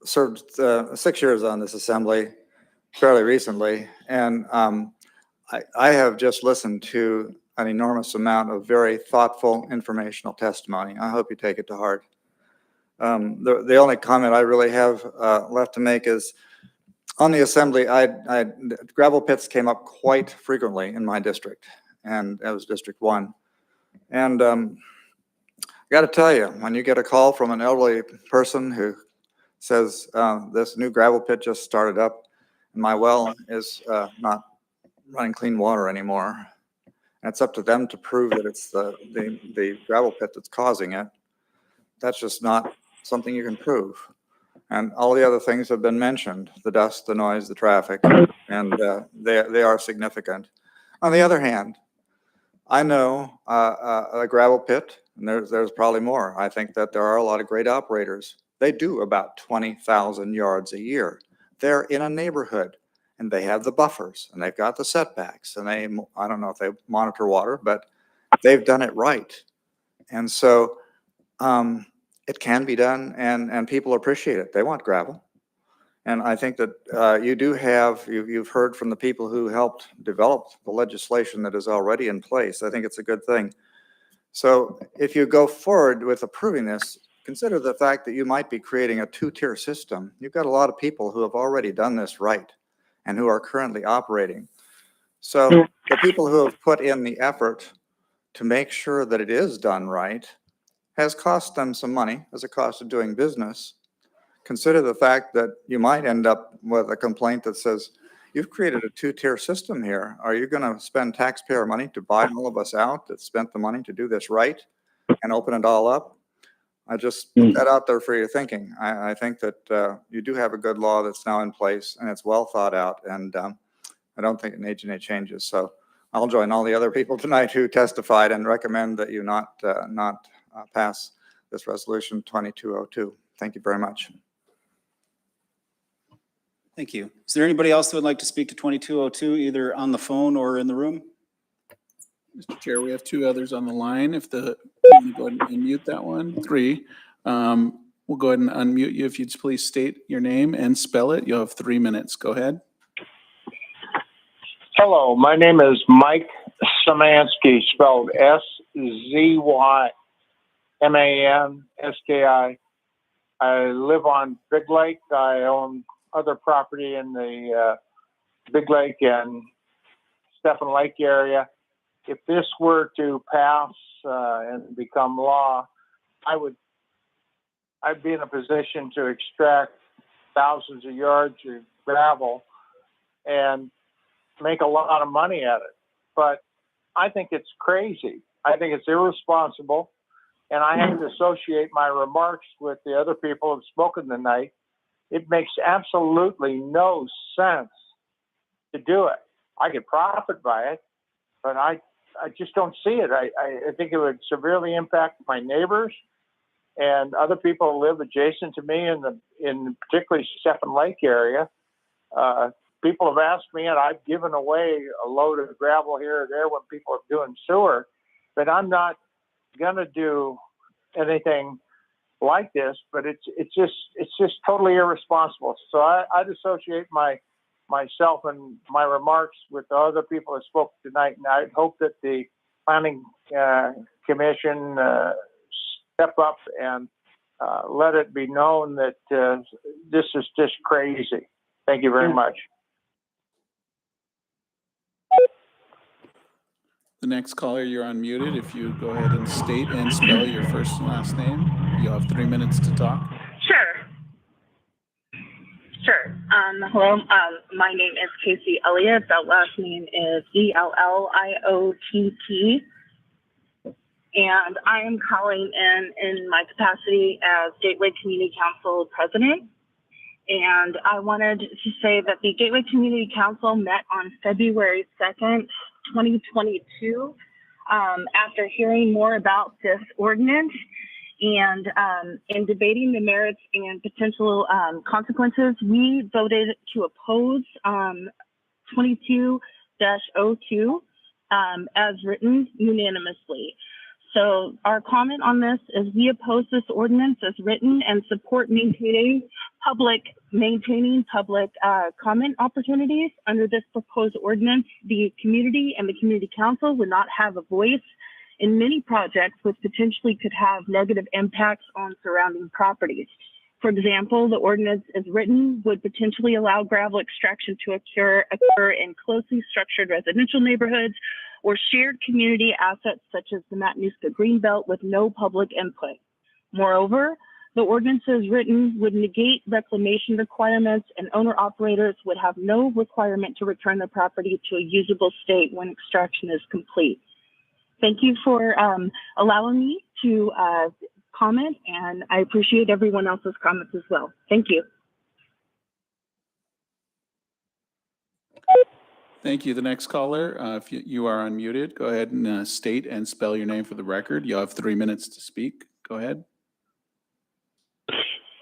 served 6 years on this assembly fairly recently, and I have just listened to an enormous amount of very thoughtful informational testimony. I hope you take it to heart. The only comment I really have left to make is on the assembly, gravel pits came up quite frequently in my district, and that was District 1. And I got to tell you, when you get a call from an elderly person who says this new gravel pit just started up, and my well is not running clean water anymore. And it's up to them to prove that it's the gravel pit that's causing it. That's just not something you can prove. And all the other things have been mentioned, the dust, the noise, the traffic, and they are significant. On the other hand, I know a gravel pit, and there's probably more. I think that there are a lot of great operators. They do about 20,000 yards a year. They're in a neighborhood, and they have the buffers, and they've got the setbacks, and I don't know if they monitor water, but they've done it right. And so it can be done, and people appreciate it. They want gravel. And I think that you do have, you've heard from the people who helped develop the legislation that is already in place. I think it's a good thing. So if you go forward with approving this, consider the fact that you might be creating a two-tier system. You've got a lot of people who have already done this right and who are currently operating. So the people who have put in the effort to make sure that it is done right has cost them some money as a cost of doing business. Consider the fact that you might end up with a complaint that says, you've created a two-tier system here. Are you going to spend taxpayer money to buy all of us out that spent the money to do this right and open it all up? I just put that out there for your thinking. I think that you do have a good law that's now in place, and it's well thought out, and I don't think it needs any changes. So I'll join all the other people tonight who testified and recommend that you not pass this resolution 2202. Thank you very much. Thank you. Is there anybody else that would like to speak to 2202, either on the phone or in the room? Mr. Chair, we have two others on the line. If you want to go ahead and unmute that one, three. We'll go ahead and unmute you. If you'd please state your name and spell it. You'll have 3 minutes. Go ahead. Hello, my name is Mike Szymanski, spelled S-Z-Y-M-A-N-S-K-I. I live on Big Lake. I own other property in the Big Lake and Stephen Lake area. If this were to pass and become law, I'd be in a position to extract thousands of yards of gravel and make a lot of money at it. But I think it's crazy. I think it's irresponsible. And I have to associate my remarks with the other people who have spoken tonight. It makes absolutely no sense to do it. I could profit by it, but I just don't see it. I think it would severely impact my neighbors and other people who live adjacent to me in particularly Stephen Lake area. People have asked me, and I've given away a load of gravel here or there when people are doing sewer, but I'm not going to do anything like this. But it's just totally irresponsible. So I'd associate myself and my remarks with the other people that spoke tonight, and I'd hope that the Planning Commission step up and let it be known that this is just crazy. Thank you very much. The next caller, you're unmuted. If you go ahead and state and spell your first and last name, you'll have 3 minutes to talk. Sure. Hello. My name is Casey Elliott. The last name is Elliott. And I am calling in my capacity as Gateway Community Council President. And I wanted to say that the Gateway Community Council met on February 2nd, 2022, after hearing more about this ordinance and in debating the merits and potential consequences, we voted to oppose 22-02 as written unanimously. So our comment on this is we oppose this ordinance as written and support maintaining public comment opportunities. Under this proposed ordinance, the community and the community council would not have a voice in many projects which potentially could have negative impacts on surrounding properties. For example, the ordinance as written would potentially allow gravel extraction to occur in closely structured residential neighborhoods or shared community assets such as the Matanuska Greenbelt with no public input. Moreover, The ordinance as written would negate reclamation requirements, and owner-operators would have no requirement to return the property to a usable state when extraction is complete. Thank you for allowing me to comment, and I appreciate everyone else's comments as well. Thank you. Thank you. The next caller, if you are unmuted, go ahead and state and spell your name for the record. You'll have 3 minutes to speak. Go ahead.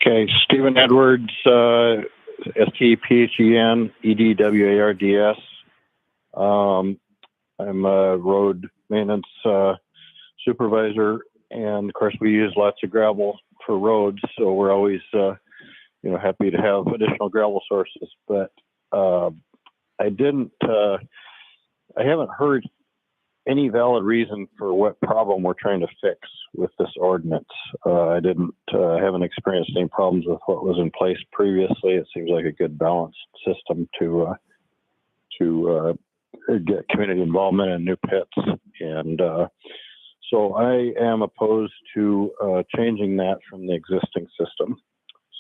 Okay, Stephen Edwards, STPHEN-EDWARDS. I'm a road maintenance supervisor, and of course we use lots of gravel for roads, so we're always happy to have additional gravel sources. But I haven't heard any valid reason for what problem we're trying to fix with this ordinance. I haven't experienced any problems with what was in place previously. It seems like a good balanced system to get community involvement in new pits. And so I am opposed to changing that from the existing system.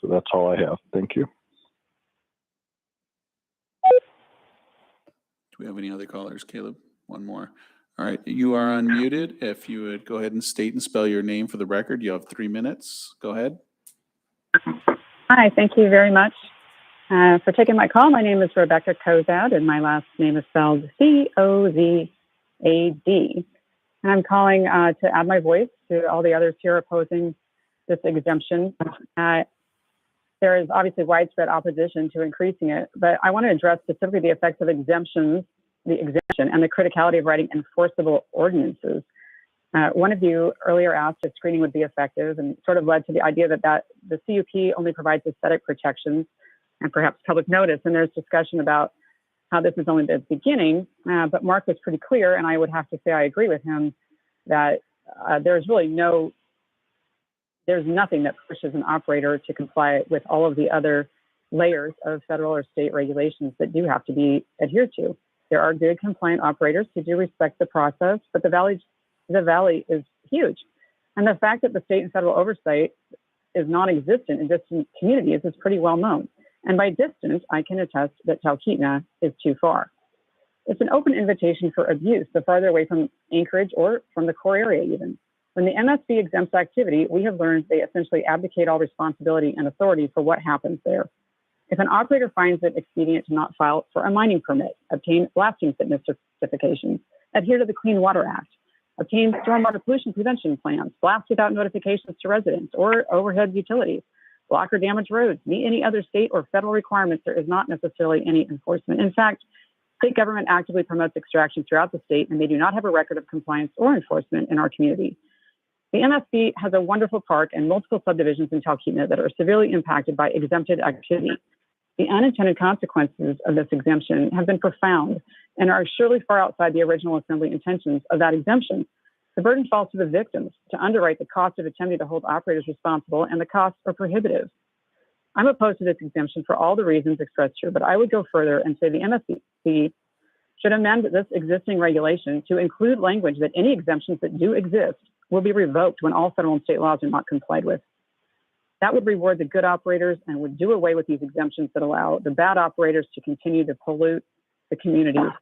So that's all I have. Thank you. Do we have any other callers, Caleb? One more. All right, you are unmuted. If you would go ahead and state and spell your name for the record, you have 3 minutes. Go ahead. Hi, thank you very much for taking my call. My name is Rebecca Kozad, and my last name is spelled C-O-Z-A-D. And I'm calling to add my voice to all the others here opposing this exemption. There is obviously widespread opposition to increasing it, but I want to address specifically the effects of the exemption and the criticality of writing enforceable ordinances. One of you earlier asked if screening would be effective, and sort of led to the idea that the CUP only provides aesthetic protections and perhaps public notice. And there's discussion about how this is only the beginning, but Mark was pretty clear, and I would have to say I agree with him, that there's nothing that pushes an operator to comply with all of the other layers of federal or state regulations that do have to be adhered to. There are good compliant operators who do respect the process, but the valley is huge. And the fact that the state and federal oversight is non-existent in distant communities is pretty well known. And by distance, I can attest that Talkeetna is too far. It's an open invitation for abuse the farther away from Anchorage or from the core area even. When the MSB exempts activity, we have learned they essentially abdicate all responsibility and authority for what happens there. If an operator finds it expedient to not file for a mining permit, obtain blasting fitness certifications, adhere to the Clean Water Act, obtain stormwater pollution prevention plans, blast without notifications to residents or overhead utilities, block or damage roads, meet any other state or federal requirements, there is not necessarily any enforcement. In fact, state government actively promotes extraction throughout the state, and they do not have a record of compliance or enforcement in our community. The MSB has a wonderful park and multiple subdivisions in Talkeetna that are severely impacted by exempted activity. The unintended consequences of this exemption have been profound and are surely far outside the original assembly intentions of that exemption. The burden falls to the victims to underwrite the cost of attempting to hold operators responsible, and the costs are prohibitive. I'm opposed to this exemption for all the reasons expressed here, but I would go further and say the MSB should amend this existing regulation to include language that any exemptions that do exist will be revoked when all federal and state laws are not complied with. That would reward the good operators and would do away with these exemptions that allow the bad operators to continue to pollute the communities.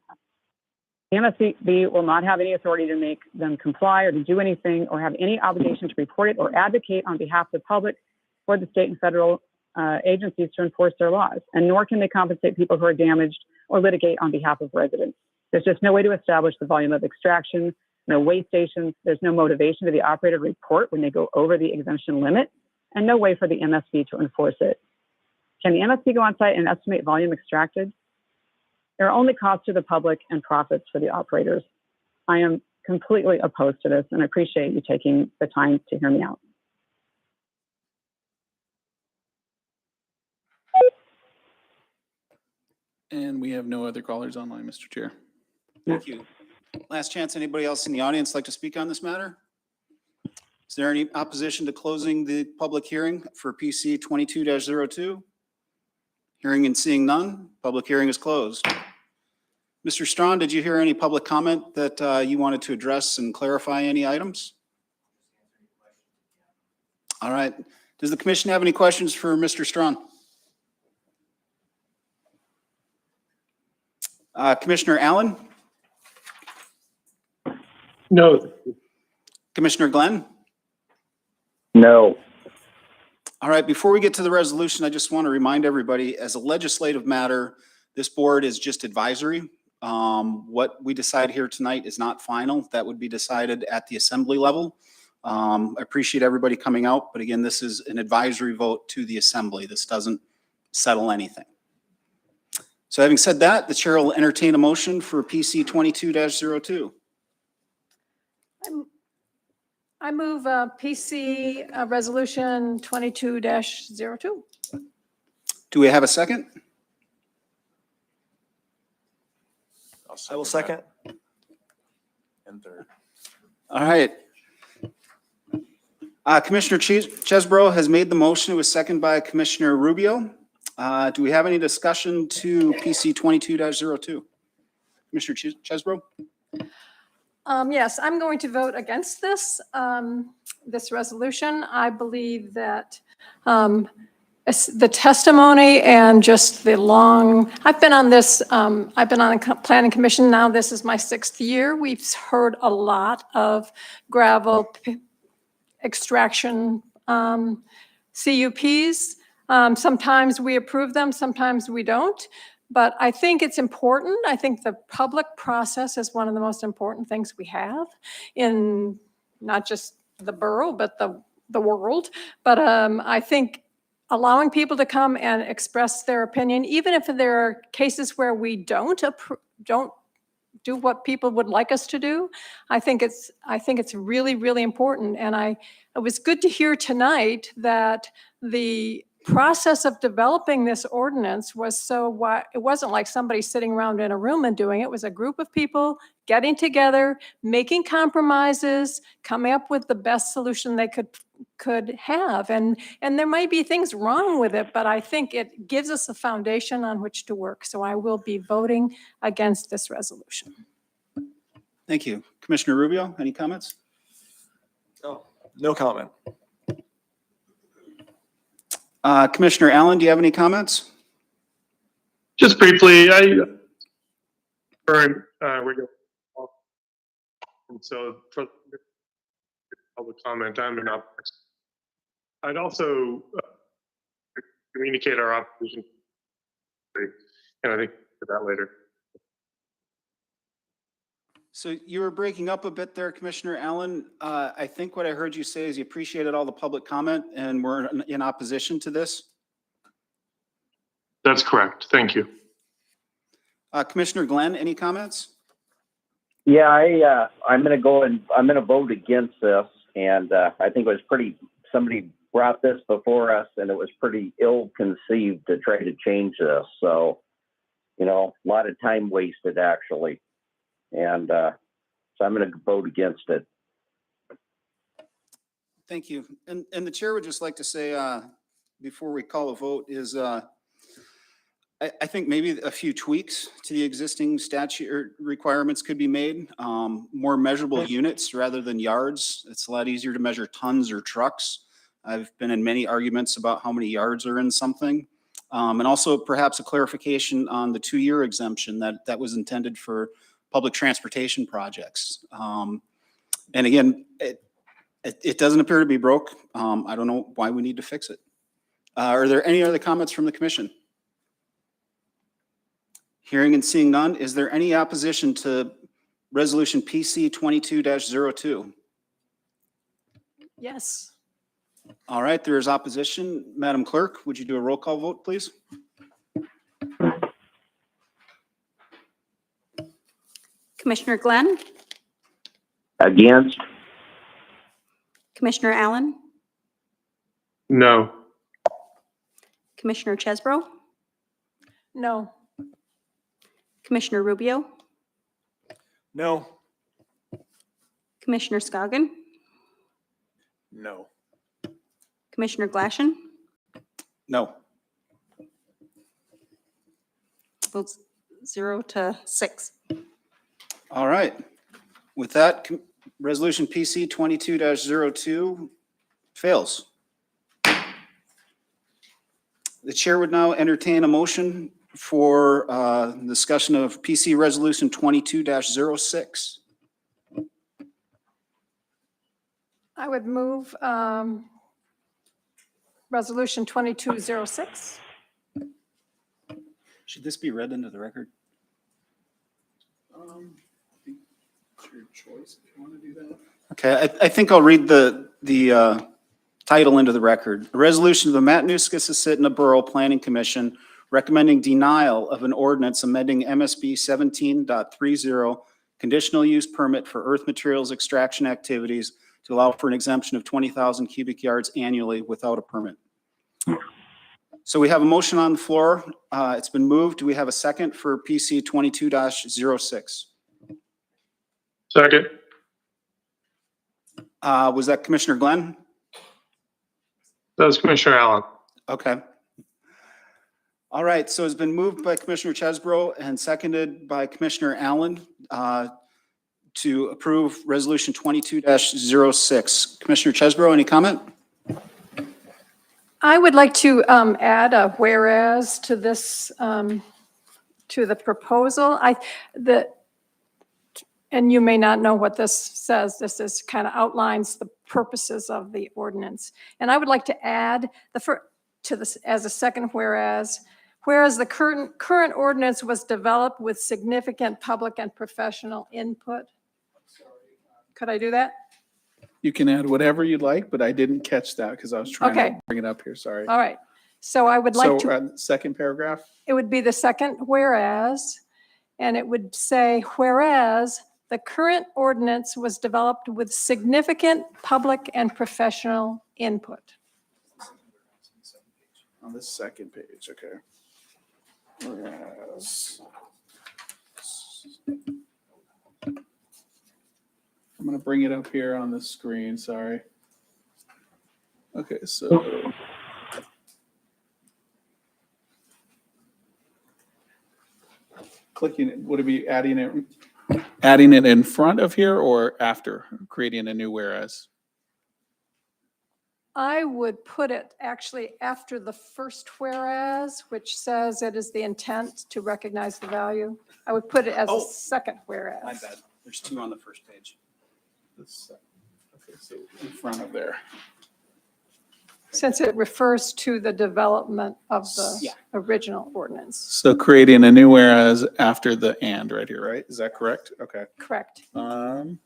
The MSB will not have any authority to make them comply or to do anything, or have any obligation to report it or advocate on behalf of the public or the state and federal agencies to enforce their laws. And nor can they compensate people who are damaged or litigate on behalf of residents. There's just no way to establish the volume of extraction, no weigh stations. There's no motivation to the operator to report when they go over the exemption limit, and no way for the MSB to enforce it. Can the MSB go on site and estimate volume extracted? There are only costs to the public and profits for the operators. I am completely opposed to this, and I appreciate you taking the time to hear me out. And we have no other callers online, Mr. Chair. Thank you. Last chance, anybody else in the audience like to speak on this matter? Is there any opposition to closing the public hearing for PC 22-02? Hearing and seeing none, public hearing is closed. Mr. Strawn, did you hear any public comment that you wanted to address and clarify any items? All right. Does the commission have any questions for Mr. Strawn? Commissioner Allen? No. Commissioner Glenn? No. All right, before we get to the resolution, I just want to remind everybody, as a legislative matter, this board is just advisory. What we decide here tonight is not final. That would be decided at the assembly level. I appreciate everybody coming out, but again, this is an advisory vote to the assembly. This doesn't settle anything. So having said that, the chair will entertain a motion for PC 22-02. I move PC Resolution 22-02. Do we have a second? I will second. And third. All right. Commissioner Chesbro has made the motion. It was seconded by Commissioner Rubio. Do we have any discussion to PC 22-02? Commissioner Chesbro? Yes, I'm going to vote against this, this resolution. I believe that the testimony and just the long, I've been on this, I've been on the Planning Commission now. This is my 6th year. We've heard a lot of gravel extraction CUPs. Sometimes we approve them, sometimes we don't. But I think it's important. I think the public process is one of the most important things we have in not just the borough, but the world. But I think allowing people to come and express their opinion, even if there are cases where we don't do what people would like us to do, I think it's really, really important. And it was good to hear tonight that the process of developing this ordinance was it wasn't like somebody sitting around in a room and doing it. It was a group of people getting together, making compromises, coming up with the best solution they could have. And there might be things wrong with it, but I think it gives us a foundation on which to work. So I will be voting against this resolution. Thank you. Commissioner Rubio, any comments? No comment. Commissioner Allen, do you have any comments? Just briefly, so for public comment, I'd also communicate our opposition, and I think for that later. So you were breaking up a bit there, Commissioner Allen. I think what I heard you say is you appreciated all the public comment and we're in opposition to this. That's correct. Thank you. Commissioner Glenn, any comments? Yeah, I'm going to vote against this. And I think it was somebody brought this before us and it was pretty ill-conceived to try to change this. So, a lot of time wasted actually. And so I'm going to vote against it. Thank you. And the chair would just like to say, before we call a vote, is I think maybe a few tweaks to the existing statute or requirements could be made. More measurable units rather than yards. It's a lot easier to measure tons or trucks. I've been in many arguments about how many yards are in something. And also perhaps a clarification on the 2-year exemption that was intended for public transportation projects. And again, it doesn't appear to be broke. I don't know why we need to fix it. Are there any other comments from the commission? Hearing and seeing none, is there any opposition to resolution PC 22-02? Yes. All right, there is opposition. Madam Clerk, would you do a roll call vote, please? Commissioner Glenn? Against? Commissioner Allen? No. Commissioner Chesbro? No. Commissioner Rubio? No. Commissioner Scoggin? No. Commissioner Glaschen? No. Votes 0-6. All right. With that, resolution PC 22-02 fails. The chair would now entertain a motion for discussion of PC Resolution 22-06. I would move Resolution 2206. Should this be read into the record? I think it's your choice if you want to do that. Okay, I think I'll read the title into the record. A resolution of the Matanuska-Susitna Borough Planning Commission recommending denial of an ordinance amending MSB 17.30 conditional use permit for earth materials extraction activities to allow for an exemption of 20,000 cubic yards annually without a permit. So we have a motion on the floor. It's been moved. Do we have a second for PC 22-06? Second. Was that Commissioner Glenn? That was Commissioner Allen. Okay. All right, so it's been moved by Commissioner Chesbro and seconded by Commissioner Allen to approve Resolution 22-06. Commissioner Chesbro, any comment? I would like to add a whereas to this, to the proposal. And you may not know what this says. This is kind of outlines the purposes of the ordinance. And I would like to add to this as a second whereas the current ordinance was developed with significant public and professional input. Could I do that? You can add whatever you'd like, but I didn't catch that because I was trying Okay. to bring it up here. Sorry. All right. So I would like to. Second paragraph. It would be the second whereas, and it would say, whereas the current ordinance was developed with significant public and professional input. On the second page, okay. Whereas. I'm going to bring it up here on the screen, sorry. Okay, so. Clicking it, would it be adding it in front of here or after creating a new whereas? I would put it actually after the first whereas, which says it is the intent to recognize the value. I would put it as a second whereas. My bad. There's two on the first page. Okay, so in front of there. Since it refers to the development of the original ordinance. So creating a new whereas after the and right here, right? Is that correct? Okay. Correct. And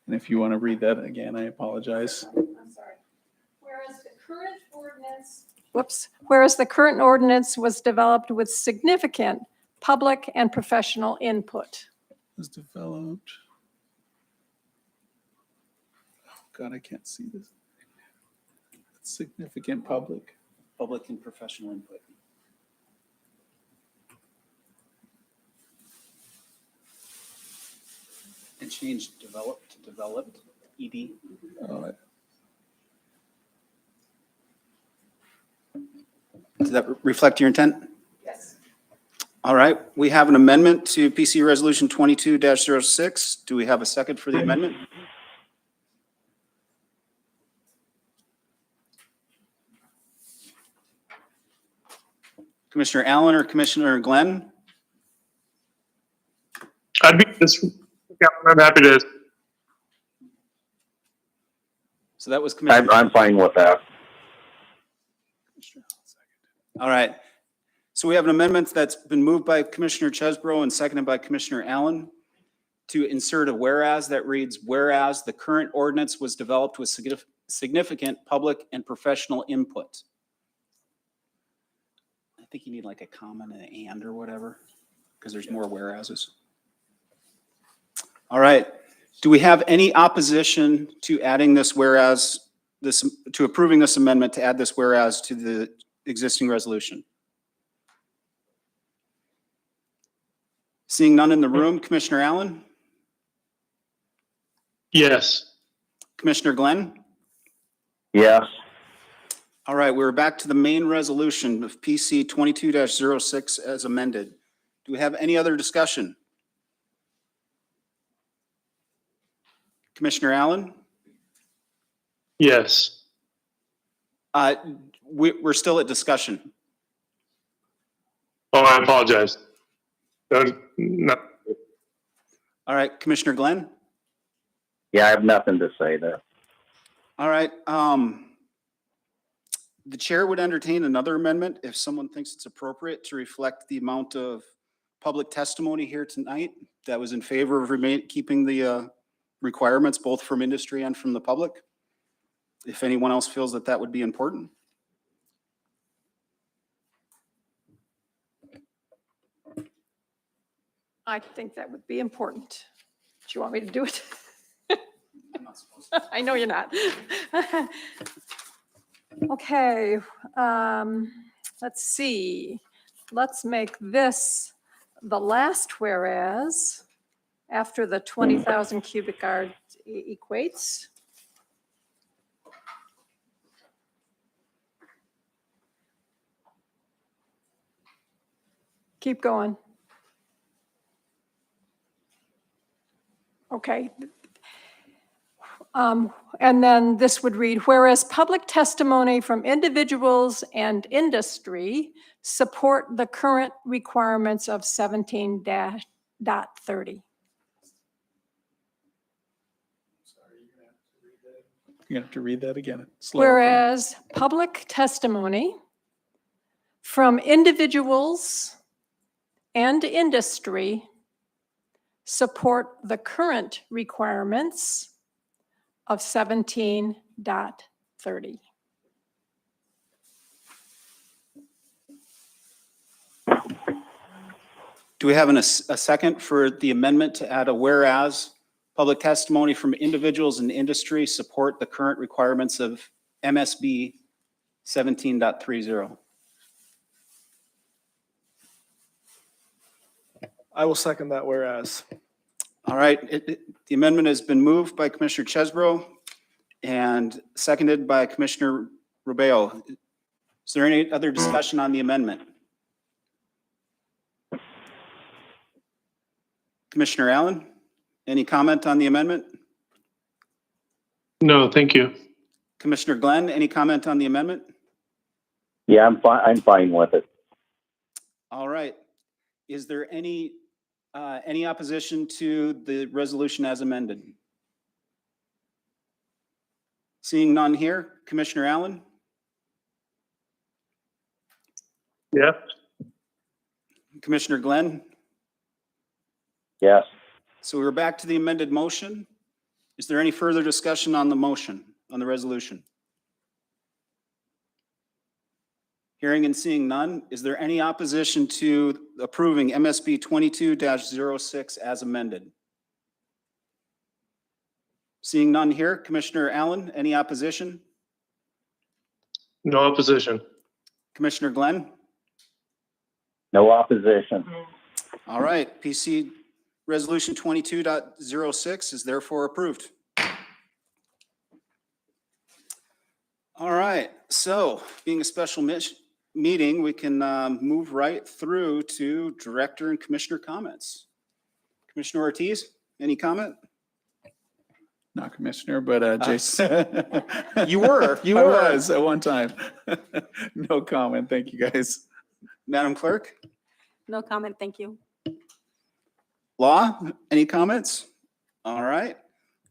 if you want to read that again, I apologize. I'm sorry. Whereas the current ordinance was developed with significant public and professional input. Was developed. Oh God, I can't see this. Significant public and professional input. And change developed to developed, ED. Does that reflect your intent? Yes. All right, we have an amendment to PC Resolution 22-06. Do we have a second for the amendment? Commissioner Allen or Commissioner Glenn? I'm happy to. So that was Commissioner. I'm fine with that. All right. So we have an amendment that's been moved by Commissioner Chesbro and seconded by Commissioner Allen to insert a whereas that reads, whereas the current ordinance was developed with significant public and professional input. I think you need like a comma and an and or whatever, because there's more whereases. All right. Do we have any opposition to adding this whereas, to approving this amendment to add this whereas to the existing resolution? Seeing none in the room, Commissioner Allen? Yes. Commissioner Glenn? Yes. All right, we're back to the main resolution of PC 22-06 as amended. Do we have any other discussion? Commissioner Allen? Yes. We're still at discussion. Oh, I apologize. That was not, All right, Commissioner Glenn? Yeah, I have nothing to say there. All right, the chair would entertain another amendment if someone thinks it's appropriate to reflect the amount of public testimony here tonight that was in favor of keeping the requirements both from industry and from the public. If anyone else feels that that would be important. I think that would be important. Do you want me to do it? I know you're not. Okay, let's see. Let's make this the last whereas after the 20,000 cubic yard equates. Keep going. Okay. And then this would read, whereas public testimony from individuals and industry support the current requirements of 17.30. You have to read that again. Slow. Whereas public testimony from individuals and industry support the current requirements of 17.30. Do we have a second for the amendment to add a whereas public testimony from individuals and industry support the current requirements of MSB 17.30? I will second that whereas. All right, the amendment has been moved by Commissioner Chesbro and seconded by Commissioner Rubio. Is there any other discussion on the amendment? Commissioner Allen, any comment on the amendment? no, thank you. Commissioner Glenn, any comment on the amendment? Yeah, I'm fine with it. All right. Is there any opposition to the resolution as amended? Seeing none here, Commissioner Allen? Yeah. Commissioner Glenn? Yes. So we're back to the amended motion. Is there any further discussion on the motion, on the resolution? Hearing and seeing none, is there any opposition to approving MSB 22-06 as amended? Seeing none here, Commissioner Allen, any opposition? No opposition. Commissioner Glenn? No opposition. All right, PC Resolution 22.06 is therefore approved. All right, so being a special meeting, we can move right through to Director and Commissioner comments. Commissioner Ortiz, any comment? Not Commissioner, but Jason. You were. I was at one time. No comment. Thank you, guys. Madam Clerk? No comment, thank you. Law, any comments? All right.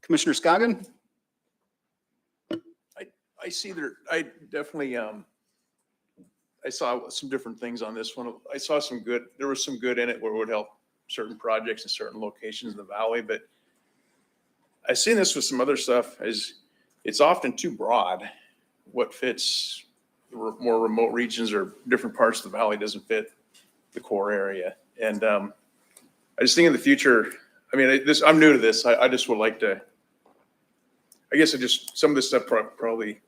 Commissioner Scoggin? I see there, I definitely, I saw some different things on this one. I saw some good, there was some good in it where it would help certain projects in certain locations in the valley, but I've seen this with some other stuff is it's often too broad. What fits more remote regions or different parts of the valley doesn't fit the core area. And I just think in the future, I mean, I'm new to this. I just would like to, I guess some of this stuff probably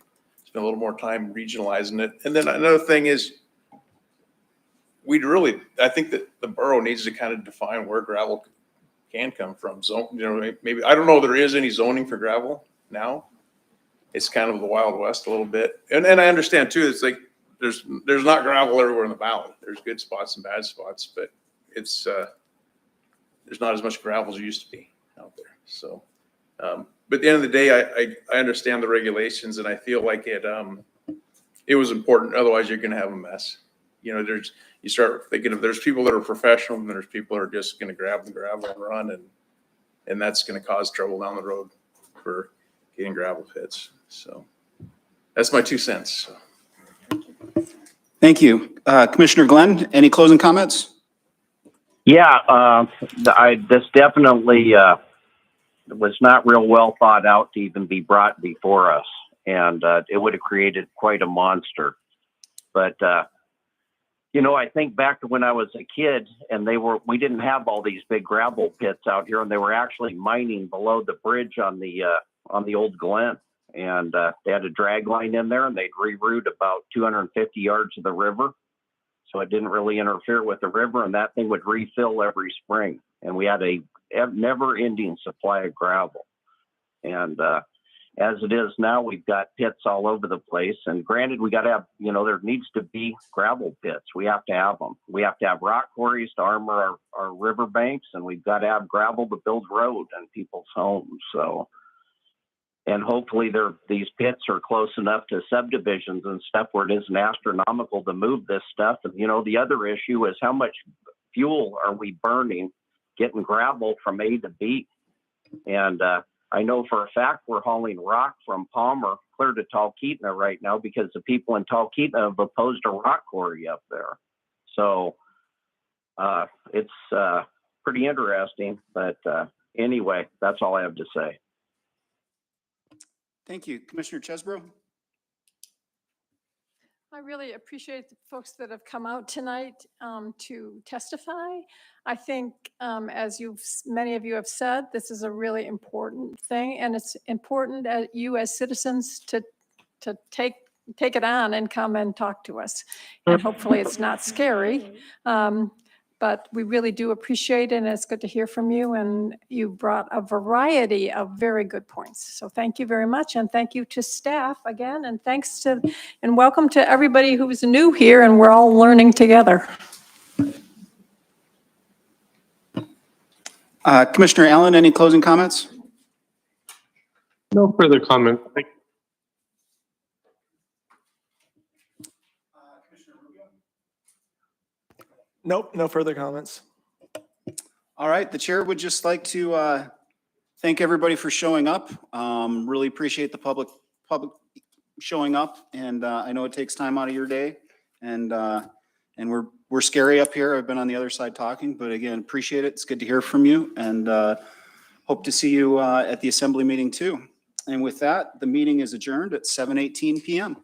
spend a little more time regionalizing it. And then another thing is I think that the borough needs to kind of define where gravel can come from. Maybe, I don't know if there is any zoning for gravel now. It's kind of the Wild West a little bit. And I understand too, it's like, there's not gravel everywhere in the valley. There's good spots and bad spots, but it's, there's not as much gravel as there used to be out there. So but at the end of the day, I understand the regulations and I feel like it was important. Otherwise you're going to have a mess. You know, you start thinking of, there's people that are professional and there's people that are just going to grab the gravel and run, and that's going to cause trouble down the road for getting gravel pits. So that's my 2 cents. Thank you. Commissioner Glenn, any closing comments? Yeah, this definitely was not real well thought out to even be brought before us, and it would have created quite a monster. But you know, I think back to when I was a kid, and we didn't have all these big gravel pits out here, and they were actually mining below the bridge on the old Glen, and they had a drag line in there, and they'd reroute about 250 yards of the river. So it didn't really interfere with the river, and that thing would refill every spring. And we had a never-ending supply of gravel. And as it is now, we've got pits all over the place. And granted, we got to have, you know, there needs to be gravel pits. We have to have them. We have to have rock quarries to armor our river banks, and we've got to have gravel to build road and people's homes. So, and hopefully these pits are close enough to subdivisions and stuff where it isn't astronomical to move this stuff. And, you know, the other issue is how much fuel are we burning getting gravel from A to B? And I know for a fact we're hauling rock from Palmer clear to Talkeetna right now because the people in Talkeetna have opposed a rock quarry up there. So it's pretty interesting. But anyway, that's all I have to say. Thank you. Commissioner Chesbro? I really appreciate the folks that have come out tonight to testify. I think, as many of you have said, this is a really important thing, and it's important that you as citizens to take it on and come and talk to us. And hopefully it's not scary, but we really do appreciate it, and it's good to hear from you. And you brought a variety of very good points. So thank you very much, and thank you to staff again, and thanks to, and welcome to everybody who's new here, and we're all learning together. Commissioner Allen, any closing comments? No further comment. Thank you. Nope, no further comments. All right, the chair would just like to thank everybody for showing up. Really appreciate the public showing up, and I know it takes time out of your day, and we're scary up here. I've been on the other side talking, but again, appreciate it. It's good to hear from you, and hope to see you at the assembly meeting too. And with that, the meeting is adjourned at 7:18 p.m.